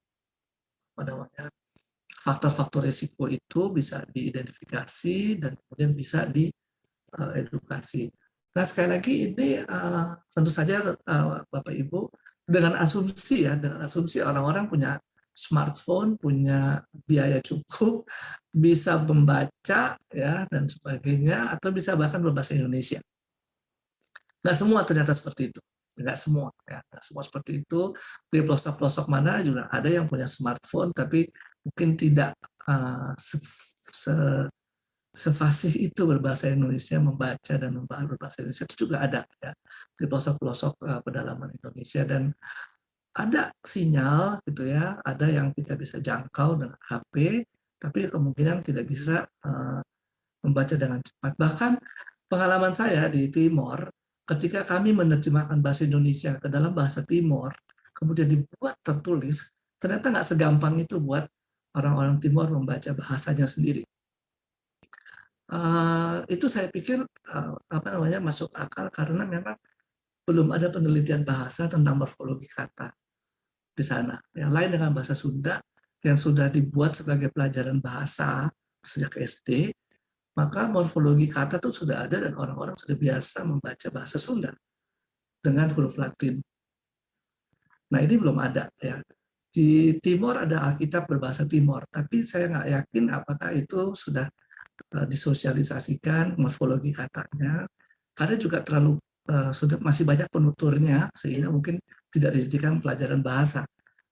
namanya, faktor-faktor risiko itu bisa diidentifikasi dan kemudian bisa diedukasi. Nah sekali lagi ini tentu saja Bapak Ibu dengan asumsi ya, dengan asumsi orang-orang punya smartphone, punya biaya cukup, bisa membaca ya dan sebagainya, atau bisa bahkan berbahasa Indonesia. Nggak semua ternyata seperti itu, nggak semua ya, nggak semua seperti itu. Di pelosok-pelosok mana juga ada yang punya smartphone tapi mungkin tidak sefasih itu berbahasa Indonesia, membaca dan membahas berbahasa Indonesia, itu juga ada ya di pelosok-pelosok pedalaman Indonesia. Dan ada sinyal gitu ya, ada yang kita bisa jangkau dengan HP, tapi kemungkinan tidak bisa membaca dengan cepat. Bahkan pengalaman saya di Timor, ketika kami menerjemahkan bahasa Indonesia ke dalam bahasa Timor, kemudian dibuat tertulis, ternyata nggak segampang itu buat orang-orang Timor membaca bahasanya sendiri. Itu saya pikir masuk akal karena memang belum ada penelitian bahasa tentang morfologi kata di sana. Yang lain dengan bahasa Sunda yang sudah dibuat sebagai pelajaran bahasa sejak SD, maka morfologi kata itu sudah ada dan orang-orang sudah biasa membaca bahasa Sunda dengan huruf Latin. Nah ini belum ada ya. Di Timor ada Alkitab berbahasa Timor, tapi saya nggak yakin apakah itu sudah disosialisasikan morfologi katanya, karena juga terlalu sudah masih banyak penuturnya sehingga mungkin tidak dijadikan pelajaran bahasa.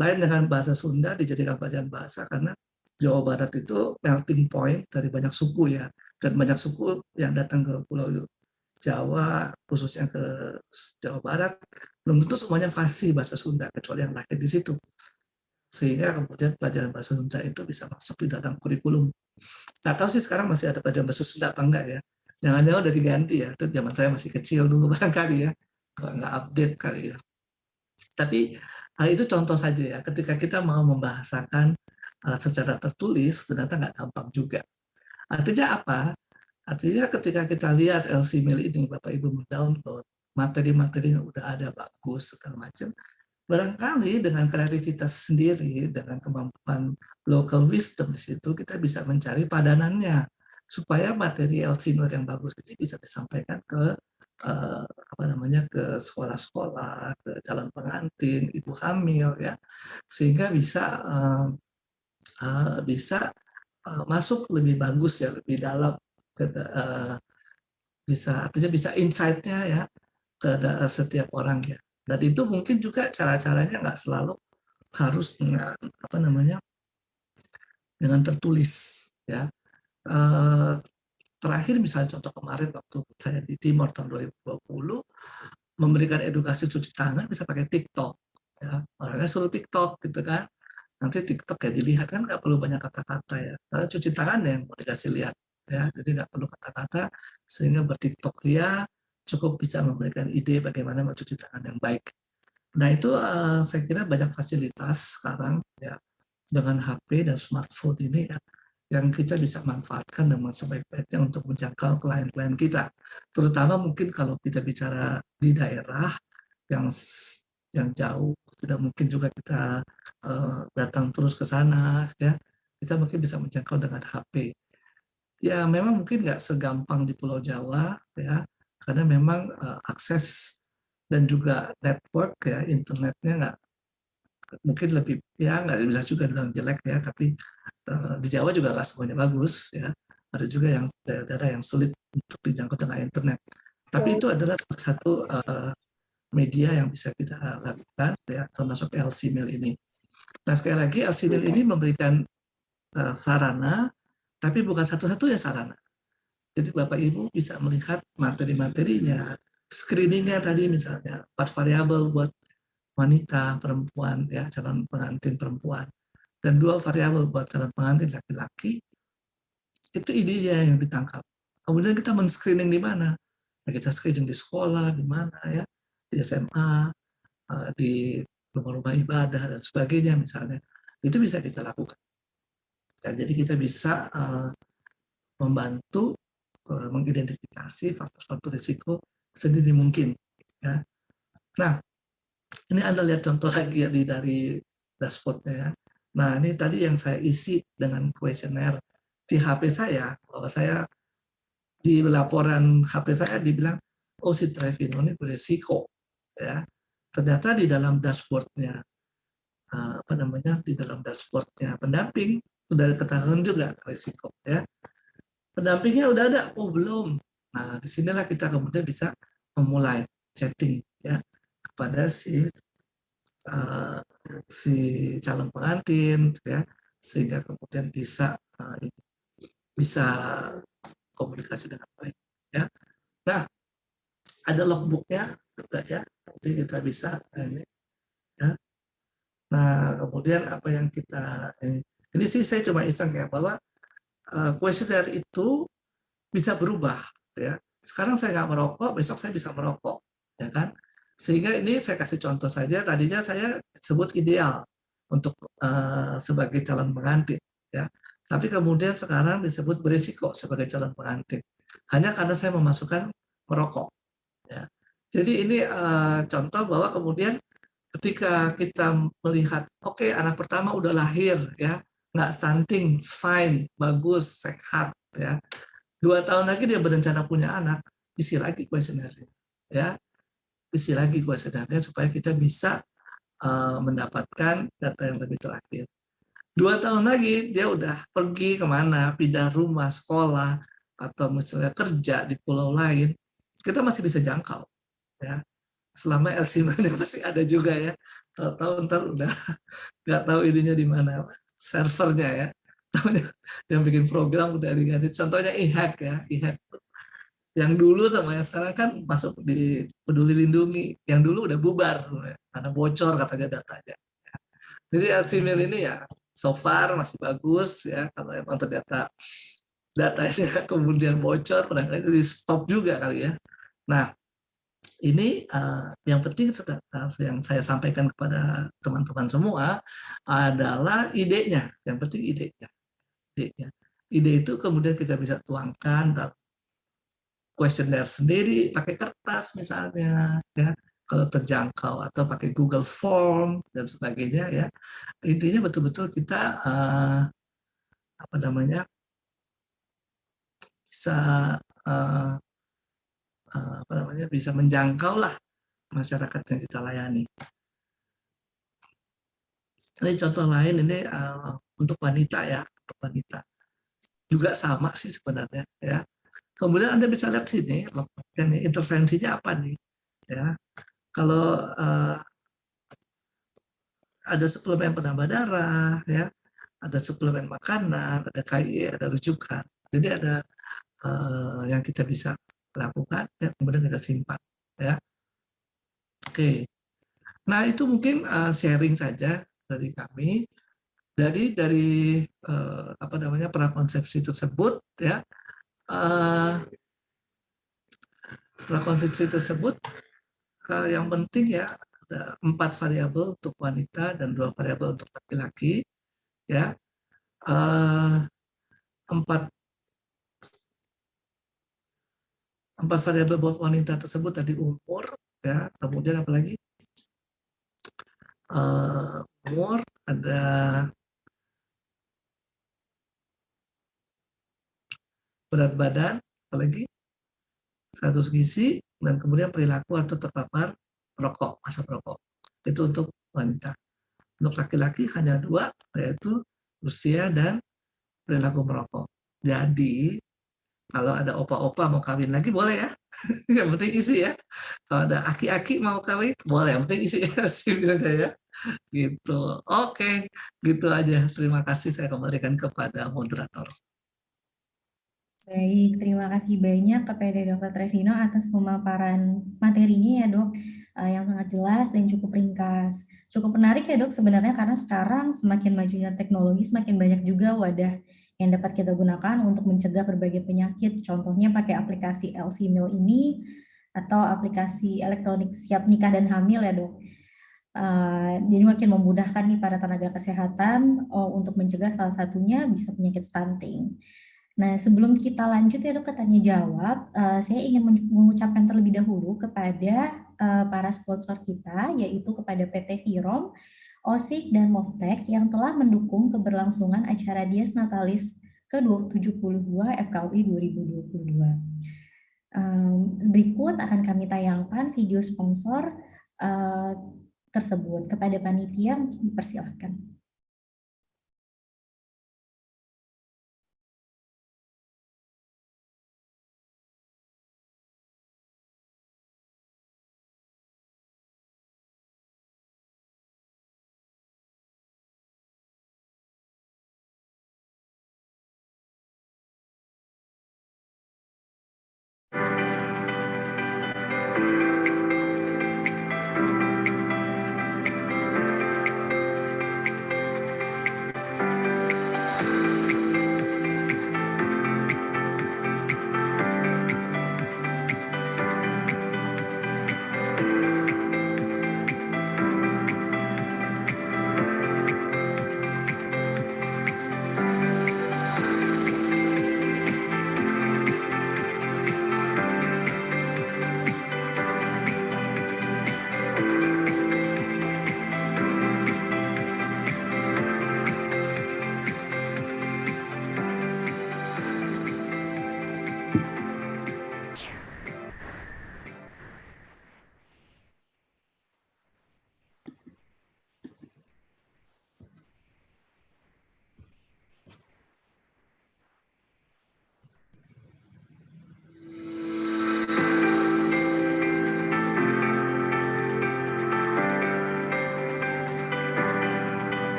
Lain dengan bahasa Sunda dijadikan pelajaran bahasa karena Jawa Barat itu melting point dari banyak suku ya, dan banyak suku yang datang ke Pulau Jawa khususnya ke Jawa Barat belum tentu semuanya fasih bahasa Sunda kecuali yang lahir di situ, sehingga kemudian pelajaran bahasa Sunda itu bisa masuk di dalam kurikulum. Nggak tahu sih sekarang masih ada pelajaran bahasa Sunda apa enggak ya. Jangan-jangan udah diganti ya. Itu zaman saya masih kecil dulu barangkali ya. Nggak update kali ya. Tapi itu contoh saja ya. Ketika kita mau membahasakan secara tertulis, ternyata nggak gampang juga. Artinya apa? Artinya ketika kita lihat LC-Mail ini, Bapak Ibu mendownload, materi-materi yang udah ada bagus, segala macam, barangkali dengan kreativitas sendiri, dengan kemampuan local wisdom di situ, kita bisa mencari padanannya supaya materi LC-Mail yang bagus itu bisa disampaikan ke ke sekolah-sekolah, ke calon pengantin, ibu hamil ya, sehingga bisa masuk lebih bagus ya, lebih dalam ke artinya bisa insight-nya ya ke setiap orang ya. Dan itu mungkin juga cara-caranya nggak selalu harus dengan tertulis ya. Terakhir misalnya contoh kemarin waktu saya di Timor tahun 2020 memberikan edukasi cuci tangan bisa pakai TikTok ya. Orangnya suruh TikTok gitu kan. Nanti TikTok ya dilihat kan nggak perlu banyak kata-kata ya. Karena cuci tangan yang mau dikasih lihat ya. Jadi nggak perlu kata-kata sehingga berTikTok dia cukup bisa memberikan ide bagaimana mencuci tangan yang baik. Nah itu saya kira banyak fasilitas sekarang ya dengan HP dan smartphone ini ya yang kita bisa manfaatkan dengan sebaik-baiknya untuk menjangkau klien-klien kita. Terutama mungkin kalau kita bicara di daerah yang yang jauh, tidak mungkin juga kita datang terus ke sana ya. Kita mungkin bisa menjangkau dengan HP. Ya memang mungkin nggak segampang di Pulau Jawa ya, karena memang akses dan juga network ya internetnya nggak mungkin lebih ya nggak bisa juga bilang jelek ya, tapi di Jawa juga nggak semuanya bagus ya. Ada juga yang daerah-daerah yang sulit untuk dijangkau dengan internet. Tapi itu adalah salah satu media yang bisa kita lakukan ya, termasuk LC Mill ini. Nah sekali lagi LC Mill ini memberikan sarana, tapi bukan satu-satunya sarana. Jadi Bapak Ibu bisa melihat materi-materinya, screeningnya tadi misalnya 4 variabel buat wanita, perempuan, ya calon pengantin perempuan, dan 2 variabel buat calon pengantin laki-laki. Itu idenya yang ditangkap. Kemudian kita men-screening di mana? Nah, kita screening di sekolah, di mana ya, di SMA, di rumah-rumah ibadah dan sebagainya misalnya. Itu bisa kita lakukan. Ya, jadi kita bisa membantu mengidentifikasi faktor-faktor risiko sedini mungkin. Ya. Nah, ini Anda lihat contoh lagi ya dari dashboardnya ya. Nah, ini tadi yang saya isi dengan kuesioner di HP saya, bahwa saya di laporan HP saya dibilang, oh si Trevino ini beresiko. Ya. Ternyata di dalam dashboardnya, apa namanya, di dalam dashboardnya pendamping, sudah ketahuan juga risiko. Ya. Pendampingnya udah ada, oh belum. Nah, disinilah kita kemudian bisa memulai chatting ya kepada uh, si calon pengantin ya, sehingga kemudian bisa komunikasi dengan baik ya. Nah, ada logbooknya juga ya, nanti kita bisa ini ya. Nah, kemudian apa yang kita ini sih saya cuma iseng ya, bahwa kuesioner itu bisa berubah ya. Sekarang saya nggak merokok, besok saya bisa merokok, ya kan? Sehingga ini saya kasih contoh saja. Tadinya saya sebut ideal untuk sebagai calon pengantin, ya. Tapi kemudian sekarang disebut berisiko sebagai calon pengantin. Hanya karena saya memasukkan merokok, ya. Jadi ini contoh bahwa kemudian ketika kita melihat, oke, anak pertama udah lahir, ya, nggak stunting, fine, bagus, sehat, ya. 2 tahun lagi dia berencana punya anak, isi lagi kuesionernya, ya, isi lagi kuesionernya supaya kita bisa mendapatkan data yang lebih terakhir. 2 tahun lagi dia udah pergi kemana, pindah rumah, sekolah, atau misalnya kerja di pulau lain, kita masih bisa jangkau, ya. Selama LC-nya pasti ada juga ya. Tahu-tahu ntar udah nggak tahu ininya di mana, servernya ya. Yang bikin program udah diganti. Contohnya e-hack ya, e-hack yang dulu sama yang sekarang kan masuk di Peduli Lindungi, yang dulu udah bubar karena bocor katanya datanya. Jadi Alzheimer ini ya so far masih bagus ya, kalau emang ternyata datanya kemudian bocor, barangkali di stop juga kali ya. Nah, ini yang penting yang saya sampaikan kepada teman-teman semua adalah idenya. Yang penting idenya. Ide itu kemudian kita bisa tuangkan dalam kuesioner sendiri pakai kertas misalnya ya, kalau terjangkau, atau pakai Google Form dan sebagainya ya. Intinya betul-betul kita apa namanya, bisa uh, apa namanya, bisa menjangkau lah masyarakat yang kita layani. Ini contoh lain, ini untuk wanita ya, untuk wanita juga sama sih sebenarnya ya. Kemudian Anda bisa lihat sini, intervensinya apa nih ya. Kalau ada suplemen penambah darah ya, ada suplemen makanan, ada KI, ada rujukan. Jadi ada yang kita bisa lakukan ya, kemudian kita simpan ya. Oke. Nah, itu mungkin sharing saja dari kami, dari apa namanya, prakonsepsi tersebut ya. Prakonsepsi tersebut yang penting ya, ada 4 variabel untuk wanita dan 2 variabel untuk laki-laki, ya. 4 variabel buat wanita tersebut tadi umur, ya, kemudian apa lagi? Umur, ada berat badan, apalagi status gizi, dan kemudian perilaku atau terpapar rokok, asap rokok. Itu untuk wanita. Untuk laki-laki hanya 2, yaitu usia dan perilaku merokok. Jadi kalau ada opa-opa mau kawin lagi boleh ya, yang penting isi ya. Kalau ada aki-aki mau kawin boleh, yang penting isi aja ya. Gitu. Oke, gitu aja. Terima kasih, saya kembalikan kepada moderator. Baik, terima kasih banyak kepada Dr. Trevino atas pemaparan materinya ya dok, yang sangat jelas dan cukup ringkas. Cukup menarik ya dok sebenarnya karena sekarang semakin majunya teknologi, semakin banyak juga wadah yang dapat kita gunakan untuk mencegah berbagai penyakit. Contohnya pakai aplikasi LC Meal ini atau aplikasi elektronik siap nikah dan hamil ya dok. Jadi makin memudahkan nih para tenaga kesehatan untuk mencegah salah satunya bisa penyakit stunting. Nah, sebelum kita lanjut ya dok ke tanya jawab, saya ingin mengucapkan terlebih dahulu kepada para sponsor kita, yaitu kepada PT Virom, OSIK, dan Movtek yang telah mendukung keberlangsungan acara Dies Natalis ke-72 FKUI 2022. Berikut akan kami tayangkan video sponsor tersebut. Kepada panitia, dipersilakan.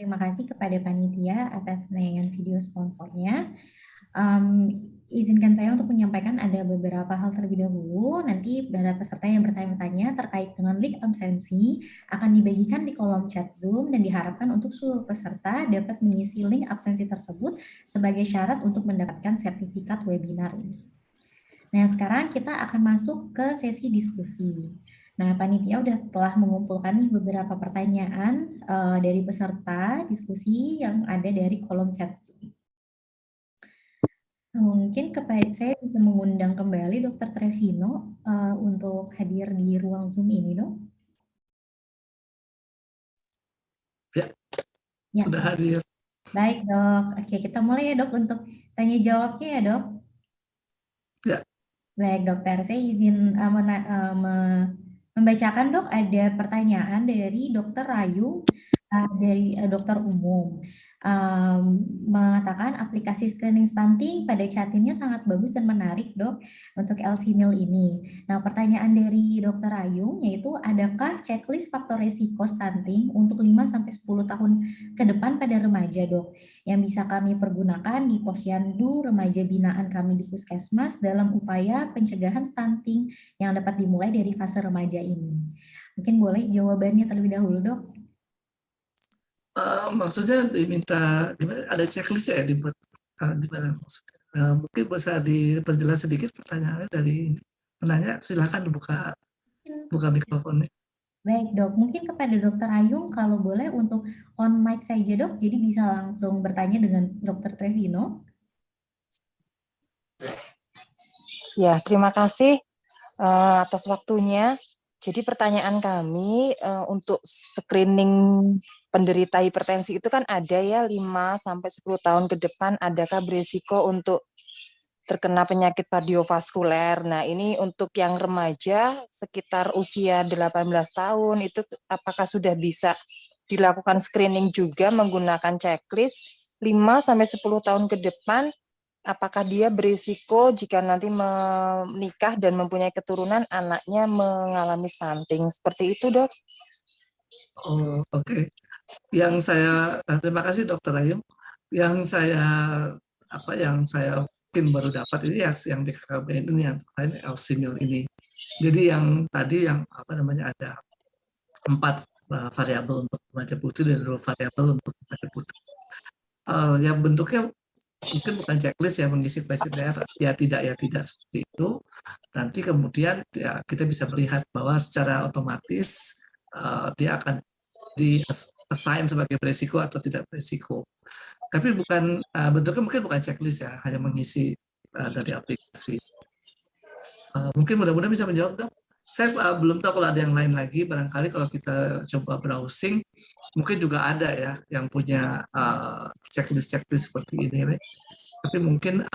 terima kasih kepada panitia atas penayangan video sponsornya. Izinkan saya untuk menyampaikan ada beberapa hal terlebih dahulu. Nanti para peserta yang bertanya-tanya terkait dengan link absensi akan dibagikan di kolom chat Zoom dan diharapkan untuk seluruh peserta dapat mengisi link absensi tersebut sebagai syarat untuk mendapatkan sertifikat webinar ini. Nah, sekarang kita akan masuk ke sesi diskusi. Nah, panitia telah mengumpulkan nih beberapa pertanyaan dari peserta diskusi yang ada dari kolom chat Zoom. Mungkin saya bisa mengundang kembali Dr. Trevino untuk hadir di ruang Zoom ini, Dok. Ya, sudah hadir. Baik, Dok. Oke, kita mulai ya, Dok, untuk tanya jawabnya ya, Dok. Ya. Baik, Dokter. Saya izin membacakan, Dok, ada pertanyaan dari Dr. Rayu dari dokter umum. Mengatakan aplikasi screening stunting pada chatinnya sangat bagus dan menarik, Dok, untuk LC-Meal ini. Nah, pertanyaan dari Dr. Ayu yaitu adakah checklist faktor resiko stunting untuk 5-10 tahun ke depan pada remaja, Dok, yang bisa kami pergunakan di posyandu remaja binaan kami di Puskesmas dalam upaya pencegahan stunting yang dapat dimulai dari fase remaja ini. Mungkin boleh jawabannya terlebih dahulu, Dok. Maksudnya diminta ada checklist ya dibuat gimana maksudnya? Mungkin bisa diperjelas sedikit pertanyaannya dari penanya. Silakan buka mikrofonnya. Baik, Dok. Mungkin kepada Dokter Ayung kalau boleh untuk on mic saja, Dok. Jadi bisa langsung bertanya dengan Dokter Trevino. Ya, terima kasih atas waktunya. Jadi pertanyaan kami untuk screening penderita hipertensi itu kan ada ya 5-10 tahun ke depan adakah berisiko untuk terkena penyakit kardiovaskuler. Nah, ini untuk yang remaja sekitar usia 18 tahun itu apakah sudah bisa dilakukan screening juga menggunakan checklist 5-10 tahun ke depan apakah dia berisiko jika nanti menikah dan mempunyai keturunan anaknya mengalami stunting seperti itu, Dok? Oh, oke. Yang saya terima kasih Dokter Ayu. Yang saya mungkin baru dapat ini ya yang BKKBN ini yang lain LC-Meal ini. Jadi yang tadi yang ada 4 variabel untuk remaja putri dan 2 variabel untuk remaja putri. Yang bentuknya mungkin bukan checklist ya mengisi kuesioner ya tidak seperti itu. Nanti kemudian ya kita bisa melihat bahwa secara otomatis dia akan di assign sebagai berisiko atau tidak berisiko. Tapi bukan bentuknya mungkin bukan checklist ya, hanya mengisi dari aplikasi. Mungkin mudah-mudahan bisa menjawab, Dok. Saya belum tahu kalau ada yang lain lagi, barangkali kalau kita coba browsing, mungkin juga ada ya yang punya checklist seperti ini. Tapi mungkin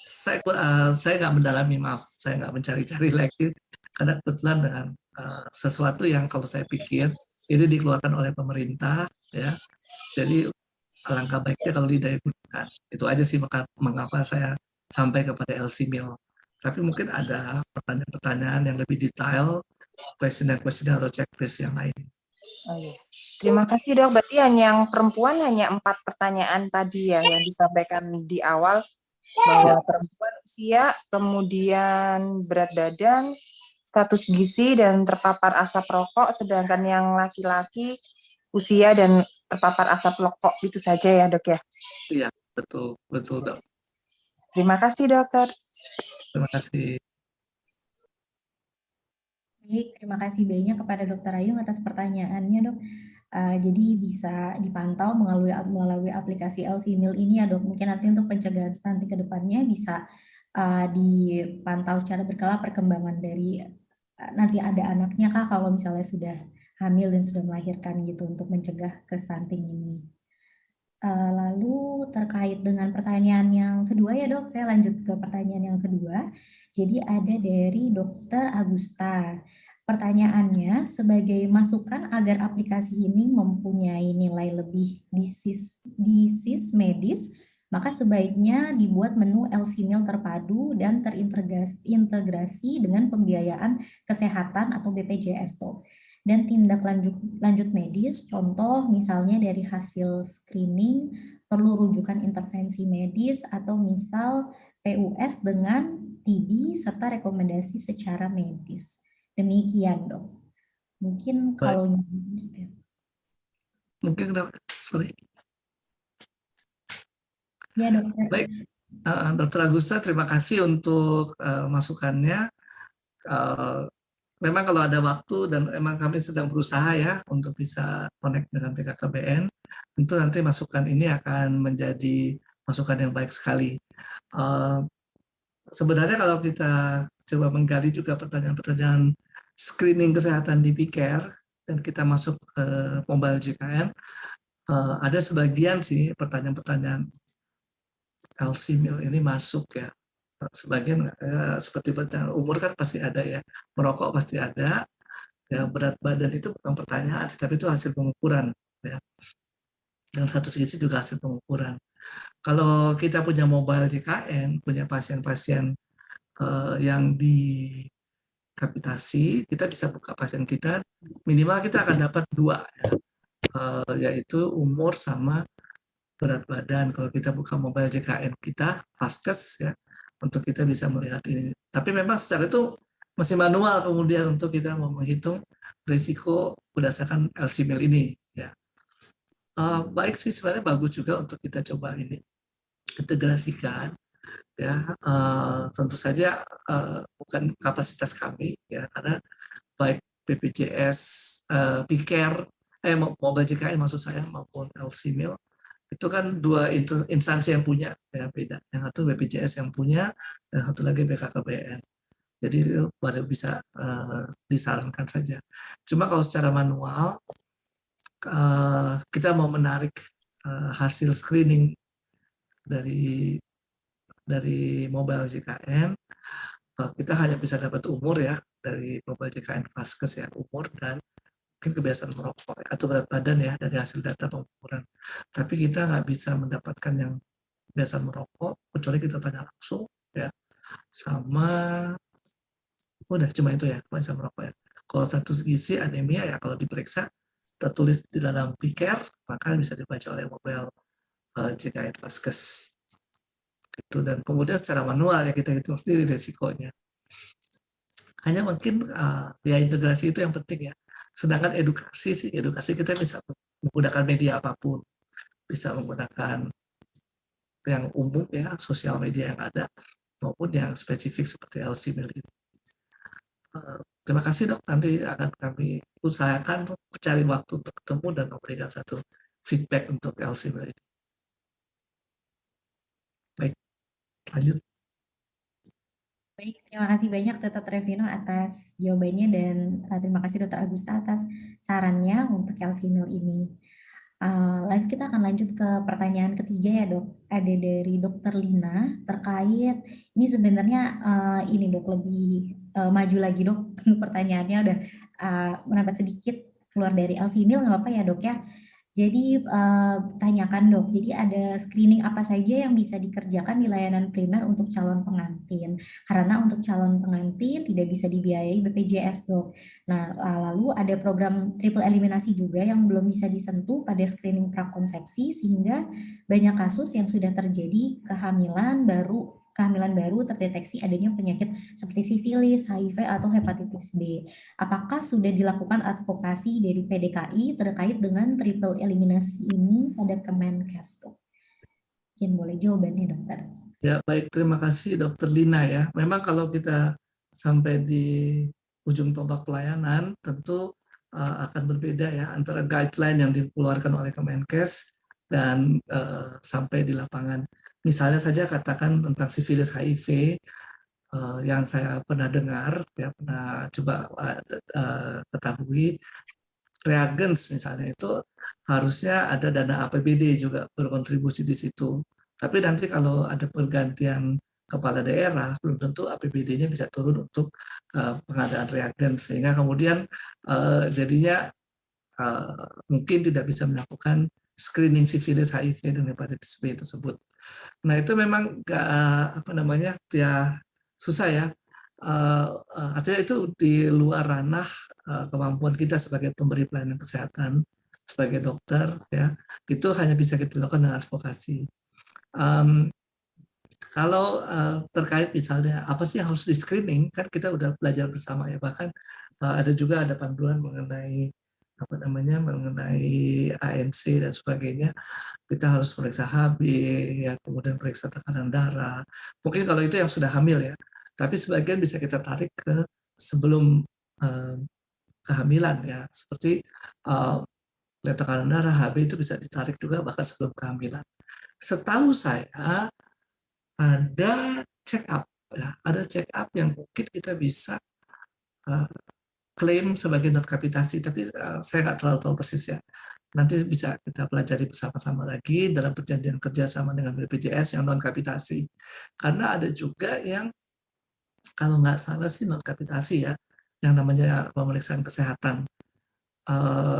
saya nggak mendalami, maaf, saya nggak mencari-cari lagi, karena kebetulan dengan sesuatu yang kalau saya pikir ini dikeluarkan oleh pemerintah, ya. Jadi alangkah baiknya kalau didahulukan. Itu aja sih mengapa saya sampai kepada LC-Meal. Tapi mungkin ada pertanyaan-pertanyaan yang lebih detail, question atau checklist yang lain. Oh, iya. Terima kasih, Dok. Berarti yang perempuan hanya 4 pertanyaan tadi ya yang disampaikan di awal bahwa perempuan usia, kemudian berat badan, status gizi dan terpapar asap rokok, sedangkan yang laki-laki usia dan terpapar asap rokok itu saja ya, Dok ya? Iya, betul Dok. Terima kasih, Dokter. Terima kasih. Baik, terima kasih banyak kepada Dokter Ayu atas pertanyaannya, Dok. Jadi bisa dipantau melalui aplikasi LC-Meal ini ya, Dok. Mungkin nanti untuk pencegahan stunting ke depannya bisa dipantau secara berkala perkembangan dari nanti ada anaknya kah kalau misalnya sudah hamil dan sudah melahirkan gitu untuk mencegah ke stunting ini. Lalu terkait dengan pertanyaan yang kedua ya, Dok, saya lanjut ke pertanyaan yang kedua. Jadi ada dari Dokter Agusta. Pertanyaannya, sebagai masukan agar aplikasi ini mempunyai nilai lebih disease medis, maka sebaiknya dibuat menu LC-Meal terpadu dan terintegrasi dengan pembiayaan kesehatan atau BPJS, Dok. dan tindak lanjut medis, contoh misalnya dari hasil screening perlu rujukan intervensi medis atau misal PUS dengan TB serta rekomendasi secara medis. Demikian, Dok. Mungkin Baik, kalau mungkin sorry. ya, Dokter. Baik, Dr. Agusta, terima kasih untuk masukannya. Eh, Memang kalau ada waktu dan memang kami sedang berusaha ya untuk bisa connect dengan BKKBN, tentu nanti masukan ini akan menjadi masukan yang baik sekali. Eh, Sebenarnya kalau kita coba menggali juga pertanyaan-pertanyaan screening kesehatan di PCare dan kita masuk ke mobile JKN, ada sebagian sih pertanyaan-pertanyaan Alzheimer ini masuk ya. Sebagian seperti pertanyaan umur kan pasti ada ya, merokok pasti ada, ya berat badan itu bukan pertanyaan, tapi itu hasil pengukuran ya. Dan satu sisi juga hasil pengukuran. Kalau kita punya mobile JKN, punya pasien-pasien yang dikapitasi, kita bisa buka pasien kita, minimal kita akan dapat dua, yaitu umur sama berat badan. Kalau kita buka mobile JKN kita, Vaskes ya, untuk kita bisa melihat ini. Tapi memang secara itu masih manual kemudian untuk kita mau menghitung risiko berdasarkan LCMIL ini. Ya. Baik sih, sebenarnya bagus juga untuk kita coba ini integrasikan. Ya, tentu saja bukan kapasitas kami ya, karena baik BPJS, PCare, mobile JKN maksud saya maupun LCMIL itu kan dua instansi yang punya ya, beda. Yang satu BPJS yang punya, dan satu lagi BKKBN. Jadi itu baru bisa disarankan saja. Cuma kalau secara manual kita mau menarik hasil screening dari mobile JKN, kita hanya bisa dapat umur ya dari mobile JKN Vaskes ya, umur dan mungkin kebiasaan merokok ya, atau berat badan ya dari hasil data pengukuran. Tapi kita nggak bisa mendapatkan yang kebiasaan merokok kecuali kita tanya langsung ya, sama udah cuma itu ya, kebiasaan merokok ya. Kalau status gizi anemia ya kalau diperiksa tertulis di dalam PCare maka bisa dibaca oleh mobile JKN Vaskes itu, dan kemudian secara manual ya kita hitung sendiri resikonya. Hanya mungkin ya integrasi itu yang penting ya. Sedangkan edukasi kita bisa menggunakan media apapun, bisa menggunakan yang umum ya, sosial media yang ada, maupun yang spesifik seperti LCMIL ini. Terima kasih dok, nanti akan kami usahakan untuk mencari waktu untuk ketemu dan memberikan satu feedback untuk LCMIL ini. Baik, lanjut. Baik, terima kasih banyak Dr. Trevino atas jawabannya dan terima kasih Dr. Agusta atas sarannya untuk LCMIL ini. Lanjut, kita akan lanjut ke pertanyaan ketiga ya dok. Ada dari Dr. Lina terkait ini sebenarnya ini dok lebih maju lagi dok. Pertanyaannya udah menambah sedikit keluar dari LCMIL, nggak apa-apa ya dok ya. Jadi tanyakan dok, jadi ada screening apa saja yang bisa dikerjakan di layanan primer untuk calon pengantin? Karena untuk calon pengantin tidak bisa dibiayai BPJS dok. Nah lalu ada program triple eliminasi juga yang belum bisa disentuh pada screening prakonsepsi sehingga banyak kasus yang sudah terjadi kehamilan baru terdeteksi adanya penyakit seperti sifilis, HIV, atau hepatitis B. Apakah sudah dilakukan advokasi dari PDKI terkait dengan triple eliminasi ini pada Kemenkes? Mungkin boleh jawabannya dokter. Ya baik, terima kasih Dokter Lina ya. Memang kalau kita sampai di ujung tombak pelayanan, tentu akan berbeda ya antara guideline yang dikeluarkan oleh Kemenkes dan sampai di lapangan. Misalnya saja katakan tentang sifilis HIV yang saya pernah dengar, ya pernah coba ketahui, reagens misalnya itu harusnya ada dana APBD juga berkontribusi di situ. Tapi nanti kalau ada pergantian kepala daerah, belum tentu APBD-nya bisa turun untuk pengadaan reagens, sehingga kemudian jadinya mungkin tidak bisa melakukan screening sifilis, HIV, dan hepatitis B tersebut. Nah itu memang ya susah ya. artinya itu di luar ranah kemampuan kita sebagai pemberi pelayanan kesehatan, sebagai dokter, ya, itu hanya bisa kita lakukan dengan advokasi. Kalau terkait misalnya apa sih yang harus di screening, kan kita udah belajar bersama ya, bahkan ada panduan mengenai apa namanya, mengenai ANC dan sebagainya. Kita harus periksa HB, ya, kemudian periksa tekanan darah. Mungkin kalau itu yang sudah hamil ya, tapi sebagian bisa kita tarik ke sebelum kehamilan ya, seperti tekanan darah, HB itu bisa ditarik juga bahkan sebelum kehamilan. Setahu saya ada check up, ya, ada check up yang mungkin kita bisa klaim sebagai non kapitasi, tapi saya nggak terlalu tahu persis ya. Nanti bisa kita pelajari bersama-sama lagi dalam perjanjian kerjasama dengan BPJS yang non kapitasi. Karena ada juga yang kalau nggak salah sih non kapitasi ya, yang namanya pemeriksaan kesehatan.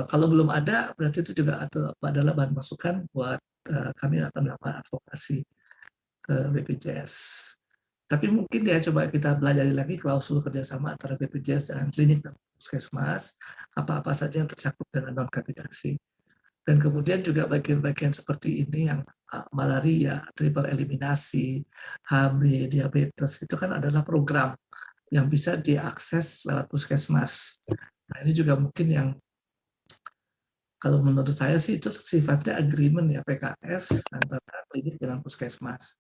Kalau belum ada, berarti itu juga adalah bahan masukan buat kami akan melakukan advokasi ke BPJS. Tapi mungkin ya coba kita pelajari lagi klausul kerjasama antara BPJS dan klinik dan puskesmas, apa-apa saja yang tercakup dengan non kapitasi. Dan kemudian juga bagian-bagian seperti ini yang malaria, triple eliminasi, HB, diabetes, itu kan adalah program yang bisa diakses lewat puskesmas. Nah ini juga mungkin yang kalau menurut saya sih itu sifatnya agreement ya, PKS antara klinik dengan puskesmas.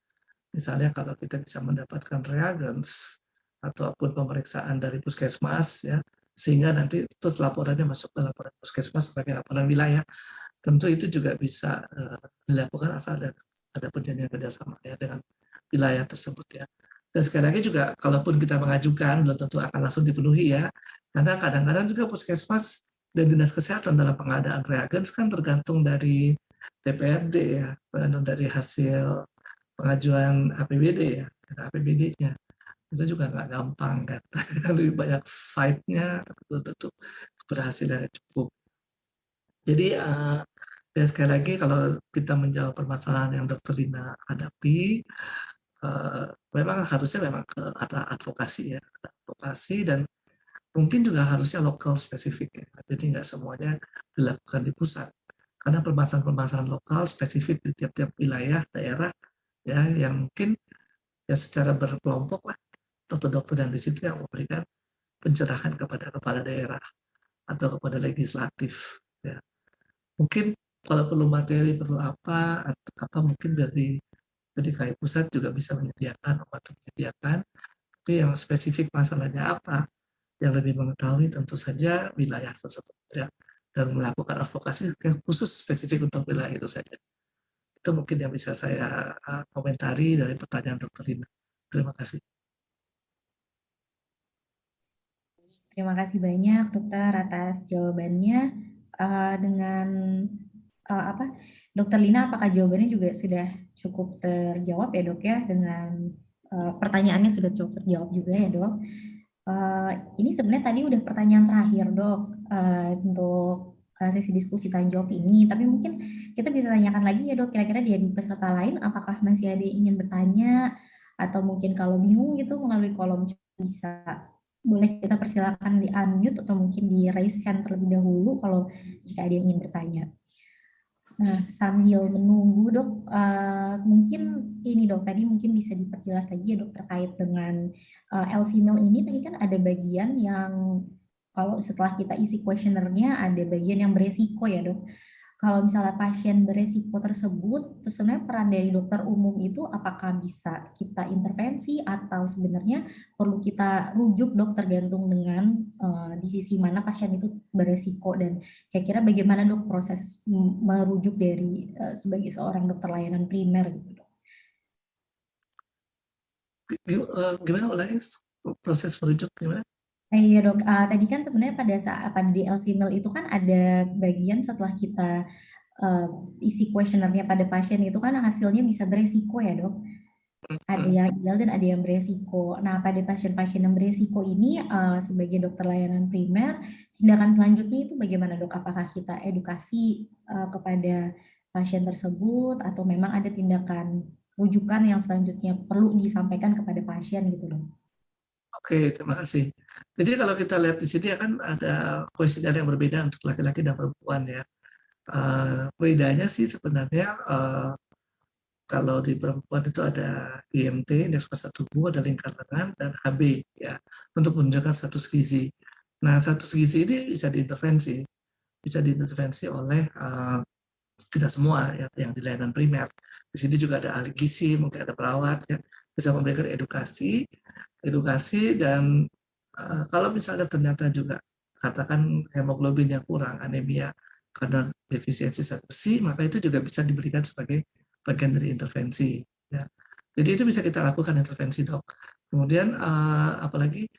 Misalnya kalau kita bisa mendapatkan reagens ataupun pemeriksaan dari puskesmas ya, sehingga nanti terus laporannya masuk ke laporan puskesmas sebagai laporan wilayah, tentu itu juga bisa dilakukan asal ada perjanjian kerjasama ya dengan wilayah tersebut ya. Dan sekali lagi juga kalaupun kita mengajukan belum tentu akan langsung dipenuhi ya, karena kadang-kadang juga puskesmas dan dinas kesehatan dalam pengadaan reagens kan tergantung dari DPRD ya, dari hasil pengajuan APBD ya, APBD-nya itu juga nggak gampang kan, lebih banyak fight-nya, tapi betul-betul keberhasilannya cukup. Jadi ya sekali lagi kalau kita menjawab permasalahan yang Dr. Lina hadapi, memang harusnya memang ke advokasi ya, advokasi dan mungkin juga harusnya lokal spesifik ya. Jadi nggak semuanya dilakukan di pusat, karena permasalahan-permasalahan lokal spesifik di tiap-tiap wilayah daerah ya, yang mungkin ya secara berkelompok lah dokter-dokter yang di situ yang memberikan pencerahan kepada kepala daerah atau kepada legislatif ya. Mungkin kalau perlu materi, perlu apa atau apa mungkin dari DKI pusat juga bisa menyediakan atau menyediakan, tapi yang spesifik masalahnya apa yang lebih mengetahui tentu saja wilayah tersebut ya, dan melakukan advokasi khusus spesifik untuk wilayah itu saja. Itu mungkin yang bisa saya komentari dari pertanyaan Dr. Lina. Terima kasih. Terima kasih banyak dokter atas jawabannya. Dengan Dokter Lina, apakah jawabannya juga sudah cukup terjawab ya dok ya, dengan pertanyaannya sudah cukup terjawab juga ya dok. Ini sebenarnya tadi udah pertanyaan terakhir dok untuk sesi diskusi tanya jawab ini, tapi mungkin kita bisa tanyakan lagi ya dok, kira-kira dari peserta lain apakah masih ada yang ingin bertanya, atau mungkin kalau bingung gitu melalui kolom chat bisa boleh kita persilakan di unmute atau mungkin di raise hand terlebih dahulu kalau jika ada yang ingin bertanya. Nah, sambil menunggu dok, mungkin ini dok, tadi mungkin bisa diperjelas lagi ya dok terkait dengan LV Mail ini, tadi kan ada bagian yang kalau setelah kita isi kuesionernya ada bagian yang beresiko ya dok. Kalau misalnya pasien beresiko tersebut, terus sebenarnya peran dari dokter umum itu apakah bisa kita intervensi atau sebenarnya perlu kita rujuk dok tergantung dengan di sisi mana pasien itu beresiko, dan kira-kira bagaimana dok proses merujuk dari sebagai seorang dokter layanan primer gitu dok. Gimana ulangi proses merujuk gimana? Iya dok, tadi kan sebenarnya pada di LV-Mail itu kan ada bagian setelah kita isi kuesionernya pada pasien itu kan hasilnya bisa beresiko ya dok. Ada yang ideal dan ada yang beresiko. Nah, pada pasien-pasien yang beresiko ini sebagai dokter layanan primer, tindakan selanjutnya itu bagaimana dok? Apakah kita edukasi kepada pasien tersebut atau memang ada tindakan rujukan yang selanjutnya perlu disampaikan kepada pasien gitu dok? Oke, terima kasih. Jadi kalau kita lihat di sini kan ada kuesioner yang berbeda untuk laki-laki dan perempuan ya. Bedanya sih sebenarnya kalau di perempuan itu ada IMT, indeks massa tubuh, ada lingkar lengan, dan HB ya untuk menunjukkan status gizi. Nah, status gizi ini bisa diintervensi oleh kita semua ya, yang di layanan primer. Di sini juga ada ahli gizi, mungkin ada perawat ya, bisa memberikan edukasi dan kalau misalnya ternyata juga katakan hemoglobinnya kurang, anemia karena defisiensi zat besi, maka itu juga bisa diberikan sebagai bagian dari intervensi. Ya. Jadi itu bisa kita lakukan intervensi dok. Kemudian apalagi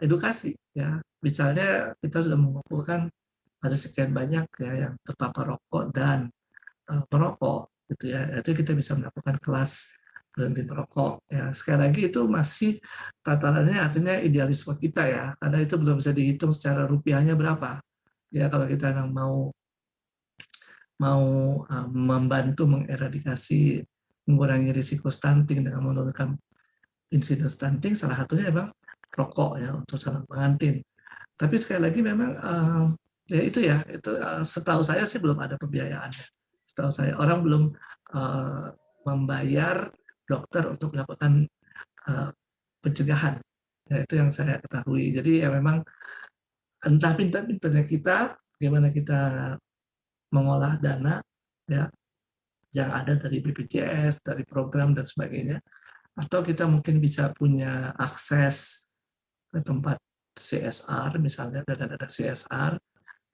edukasi ya. Misalnya kita sudah mengumpulkan ada sekian banyak ya yang terpapar rokok dan merokok gitu ya. Itu kita bisa melakukan kelas berhenti merokok ya. Sekali lagi itu masih tatarannya artinya idealisme kita ya, karena itu belum bisa dihitung secara rupiahnya berapa ya. Kalau kita mau membantu mengeradikasi, mengurangi risiko stunting dengan menurunkan insiden stunting, salah satunya memang rokok ya untuk saluran pengantin. Tapi sekali lagi memang ya itu setahu saya sih belum ada pembiayaannya. Setahu saya orang belum membayar dokter untuk melakukan pencegahan. Ya, itu yang saya ketahui. Jadi ya memang entah pintar-pintarnya kita, bagaimana kita mengolah dana ya yang ada dari BPJS, dari program dan sebagainya, atau kita mungkin bisa punya akses ke tempat CSR misalnya, dana-dana CSR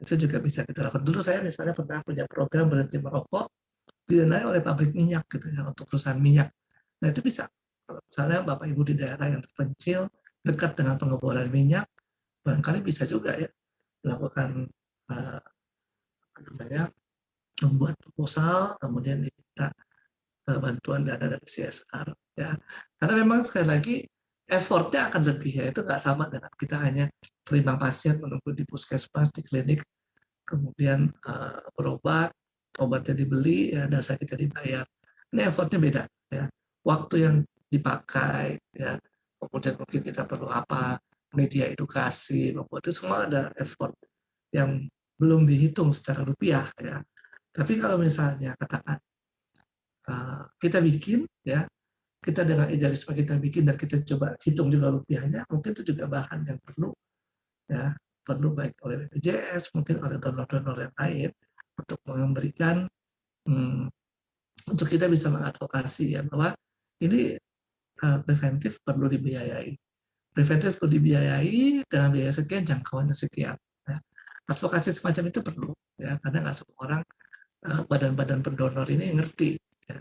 itu juga bisa kita lakukan. Dulu saya misalnya pernah punya program berhenti merokok didanai oleh pabrik minyak gitu ya, untuk perusahaan minyak. Nah itu bisa, kalau misalnya Bapak Ibu di daerah yang terpencil dekat dengan pengeboran minyak, barangkali bisa juga ya melakukan membuat proposal, kemudian diminta bantuan dana dari CSR ya. Karena memang sekali lagi effortnya akan lebih ya, itu nggak sama dengan kita hanya terima pasien menunggu di puskesmas, di klinik, kemudian berobat, obatnya dibeli, ya dasar kita dibayar. Ini effortnya beda ya. Waktu yang dipakai ya, kemudian mungkin kita perlu apa, media edukasi, membuat itu semua ada effort yang belum dihitung secara rupiah ya. Tapi kalau misalnya katakan kita bikin ya, kita dengan idealisme kita bikin dan kita coba hitung juga rupiahnya, mungkin itu juga bahan yang perlu baik oleh BPJS, mungkin oleh donor-donor yang lain untuk memberikan untuk kita bisa mengadvokasi ya bahwa ini preventif perlu dibiayai. Preventif perlu dibiayai dengan biaya sekian, jangkauannya sekian. Ya. Advokasi semacam itu perlu ya, karena nggak semua orang badan-badan pendonor ini ngerti. Ya.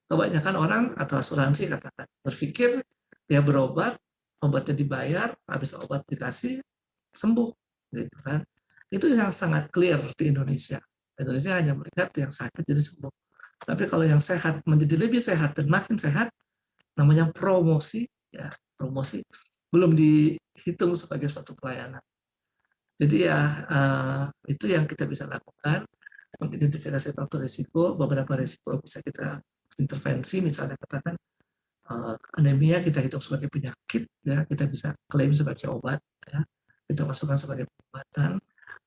Kebanyakan orang atau asuransi katakan berpikir ya berobat, obatnya dibayar, habis obat dikasih sembuh, gitu kan? Itu yang sangat clear di Indonesia. Indonesia hanya melihat yang sakit jadi sembuh. Tapi kalau yang sehat menjadi lebih sehat dan makin sehat, namanya promosi, ya promosi belum dihitung sebagai suatu pelayanan. Jadi ya itu yang kita bisa lakukan, mengidentifikasi faktor risiko, beberapa risiko bisa kita intervensi, misalnya katakan anemia kita hitung sebagai penyakit, ya kita bisa klaim sebagai obat, ya kita masukkan sebagai pengobatan,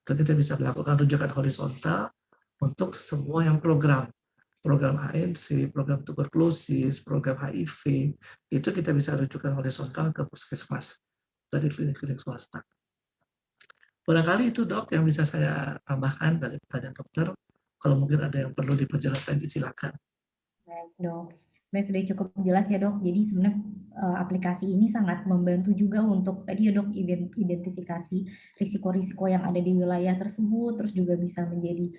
atau kita bisa melakukan rujukan horizontal untuk semua yang program ANC, program tuberkulosis, program HIV, itu kita bisa rujukan horizontal ke puskesmas dari klinik-klinik swasta. Barangkali itu dok yang bisa saya tambahkan dari pertanyaan dokter. Kalau mungkin ada yang perlu diperjelas lagi silakan. Baik dok, sudah cukup jelas ya dok. Jadi sebenarnya aplikasi ini sangat membantu juga untuk tadi ya dok identifikasi risiko-risiko yang ada di wilayah tersebut, terus juga bisa menjadi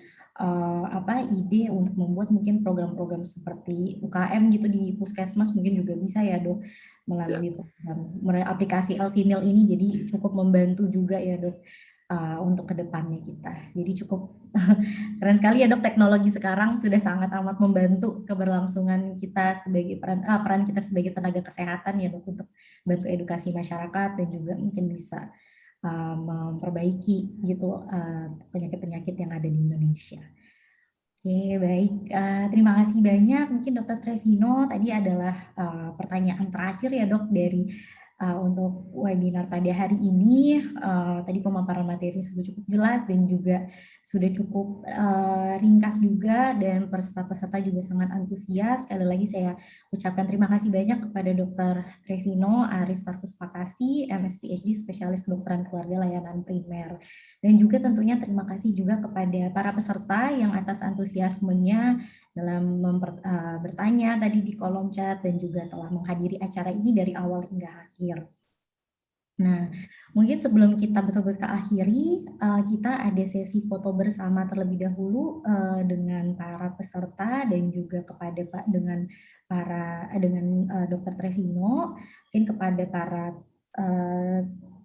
ide untuk membuat mungkin program-program seperti UKM gitu di puskesmas mungkin juga bisa ya dok melalui program aplikasi Elfimil ini. Jadi cukup membantu juga ya dok untuk kedepannya kita. Jadi cukup keren sekali ya dok, teknologi sekarang sudah sangat amat membantu keberlangsungan kita sebagai peran kita sebagai tenaga kesehatan ya dok, untuk bantu edukasi masyarakat dan juga mungkin bisa memperbaiki gitu penyakit-penyakit yang ada di Indonesia. Oke, baik. Terima kasih banyak. Mungkin Dr. Trevino tadi adalah pertanyaan terakhir ya dok dari untuk webinar pada hari ini. Tadi pemaparan materi sudah cukup jelas dan juga sudah cukup ringkas juga, dan peserta-peserta juga sangat antusias. Sekali lagi saya ucapkan terima kasih banyak kepada Dr. Trevino Aristarkus Pakasi, MS PhD, Spesialis Kedokteran Keluarga Layanan Primer. Dan juga tentunya terima kasih juga kepada para peserta yang atas antusiasmenya dalam bertanya tadi di kolom chat dan juga telah menghadiri acara ini dari awal hingga akhir. Nah, mungkin sebelum kita betul-betul akhiri, kita ada sesi foto bersama terlebih dahulu dengan para peserta dan juga kepada dengan Dr. Trevino, mungkin kepada para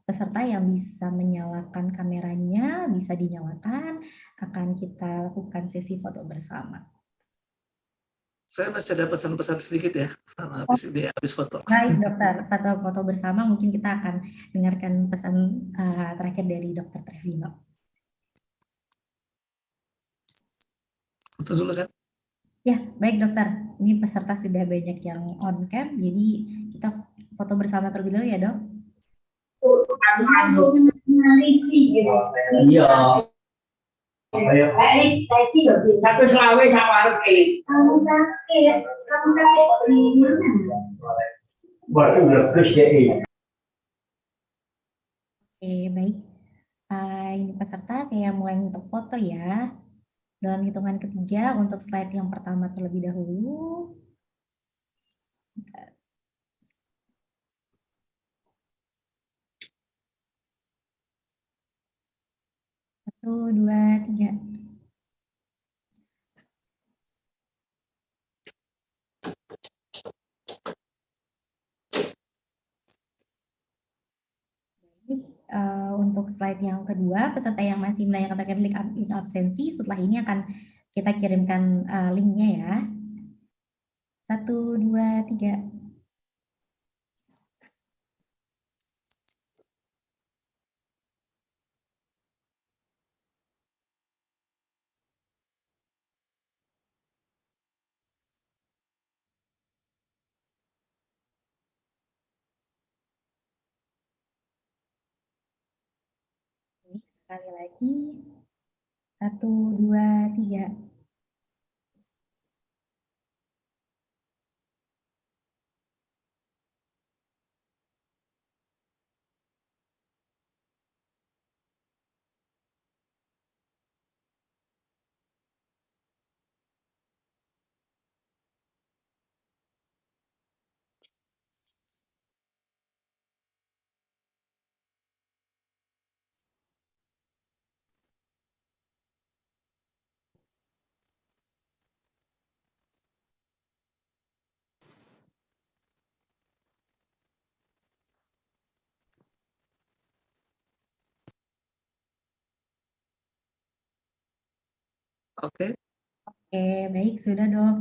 peserta yang bisa menyalakan kameranya, bisa dinyalakan, akan kita lakukan sesi foto bersama. Saya masih ada pesan-pesan sedikit ya, sama habis foto. Baik, dokter. Foto bersama mungkin kita akan dengarkan pesan terakhir dari Dr. Trevino. Foto dulu kan? Ya, baik dokter. Ini peserta sudah banyak yang on cam, jadi kita foto bersama terlebih dahulu ya, dok. Iya. Saya cium. Satu selawe sama Arki. Kamu sakit di mana? Baru udah kerja. Oke, baik. Ini peserta, saya mulai untuk foto ya. Dalam hitungan ketiga, untuk slide yang pertama terlebih dahulu. Satu, dua, tiga. Untuk slide yang kedua, peserta yang masih melayangkan link absensi, setelah ini akan kita kirimkan linknya ya. 1, 2, 3. Sekali lagi, 1, 2, 3. Oke. Oke, baik, sudah dok.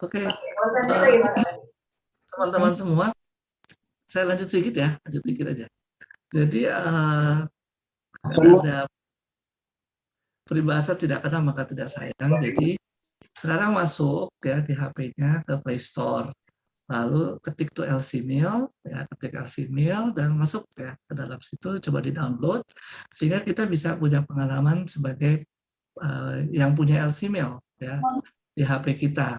Oke. Teman-teman semua, saya lanjut sedikit ya, lanjut sedikit aja. Jadi ada peribahasa tidak kenal maka tidak sayang. Jadi sekarang masuk ya di HP-nya ke Play Store. Lalu ketik tuh LC-Mail, ya, ketik LC-Mail dan masuk ya ke dalam situ, coba di-download sehingga kita bisa punya pengalaman sebagai yang punya LC-Mail ya di HP kita.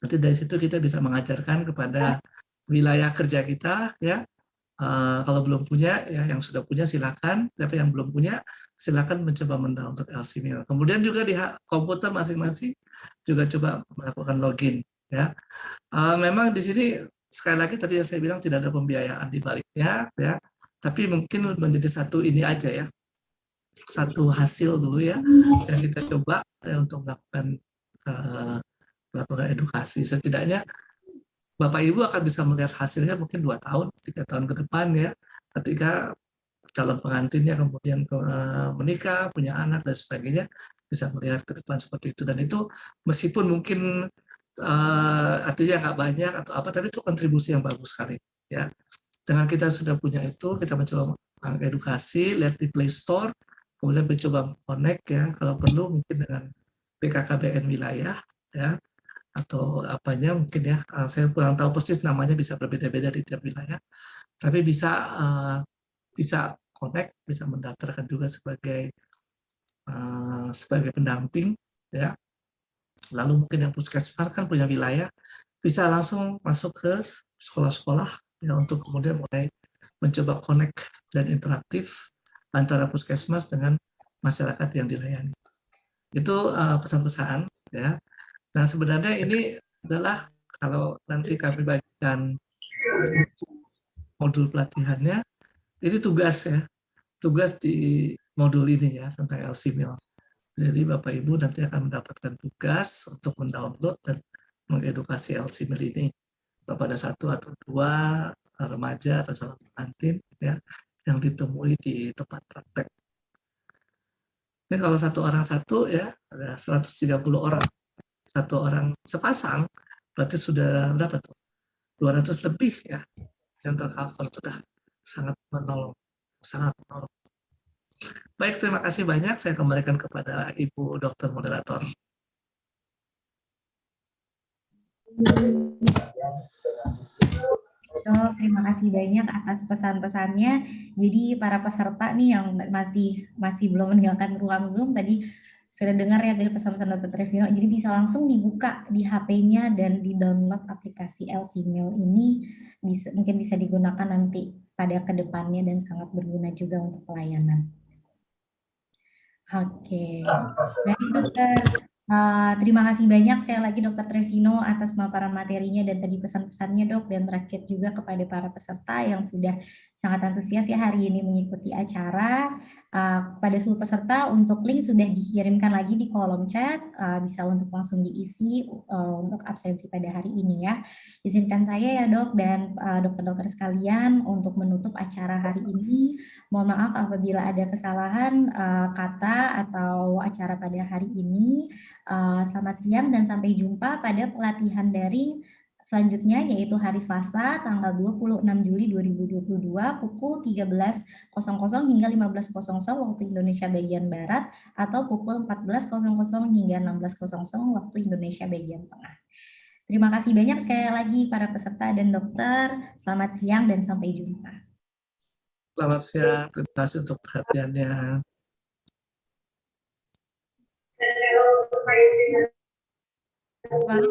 Nanti dari situ kita bisa mengajarkan kepada wilayah kerja kita ya. Kalau belum punya ya, yang sudah punya silakan, tapi yang belum punya silakan mencoba mendownload LC-Mail. Kemudian juga di komputer masing-masing juga coba melakukan login ya. Memang di sini sekali lagi tadi yang saya bilang tidak ada pembiayaan di baliknya ya, tapi mungkin menjadi satu ini aja ya, satu hasil dulu ya yang kita coba ya, untuk melakukan edukasi. Setidaknya Bapak Ibu akan bisa melihat hasilnya mungkin 2 tahun, 3 tahun ke depan ya, ketika calon pengantinnya kemudian menikah, punya anak dan sebagainya, bisa melihat ke depan seperti itu. Dan itu meskipun mungkin artinya nggak banyak atau apa, tapi itu kontribusi yang bagus sekali ya. Dengan kita sudah punya itu, kita mencoba edukasi, lihat di Play Store, kemudian mencoba connect ya, kalau perlu mungkin dengan BKKBN wilayah ya, atau apanya mungkin ya, saya kurang tahu persis namanya, bisa berbeda-beda di tiap wilayah, tapi bisa connect, bisa mendaftarkan juga sebagai pendamping ya. Lalu mungkin yang puskesmas kan punya wilayah, bisa langsung masuk ke sekolah-sekolah ya, untuk kemudian mulai mencoba connect dan interaktif antara puskesmas dengan masyarakat yang dilayani. Itu pesan-pesan ya. Nah, sebenarnya ini adalah kalau nanti kami bagikan modul pelatihannya, ini tugas ya, tugas di modul ini ya tentang LCMIL. Jadi Bapak Ibu nanti akan mendapatkan tugas untuk mendownload dan mengedukasi LCMIL ini kepada 1 atau 2 remaja atau calon pengantin ya, yang ditemui di tempat praktek. Ini kalau 1 orang 1 ya, ada 130 orang. 1 orang sepasang, berarti sudah berapa tuh? 200 lebih ya yang tercover, sudah sangat menolong, sangat menolong. Baik, terima kasih banyak. Saya kembalikan kepada Ibu Dokter Moderator. Terima kasih banyak atas pesan-pesannya. Jadi para peserta nih yang masih belum meninggalkan ruang Zoom tadi sudah dengar ya dari pesan-pesan Dr. Trevino. Jadi bisa langsung dibuka di HP-nya dan di-download aplikasi LCMIL ini, mungkin bisa digunakan nanti pada kedepannya dan sangat berguna juga untuk pelayanan. Oke, baik dokter. Terima kasih banyak sekali lagi Dr. Trevino atas pemaparan materinya dan tadi pesan-pesannya dok, dan terakhir juga kepada para peserta yang sudah sangat antusias ya hari ini mengikuti acara. Kepada seluruh peserta, untuk link sudah dikirimkan lagi di kolom chat, bisa untuk langsung diisi untuk absensi pada hari ini ya. Izinkan saya ya dok dan dokter-dokter sekalian untuk menutup acara hari ini. Mohon maaf apabila ada kesalahan kata atau acara pada hari ini. Selamat siang dan sampai jumpa pada pelatihan daring selanjutnya, yaitu hari Selasa tanggal 26 Juli 2022 pukul 13.00 hingga 15.00 waktu Indonesia bagian Barat atau pukul 14.00 hingga 16.00 waktu Indonesia bagian Tengah. Terima kasih banyak sekali lagi para peserta dan dokter. Selamat siang dan sampai jumpa. Selamat siang, terima kasih untuk perhatiannya. Terima kasih.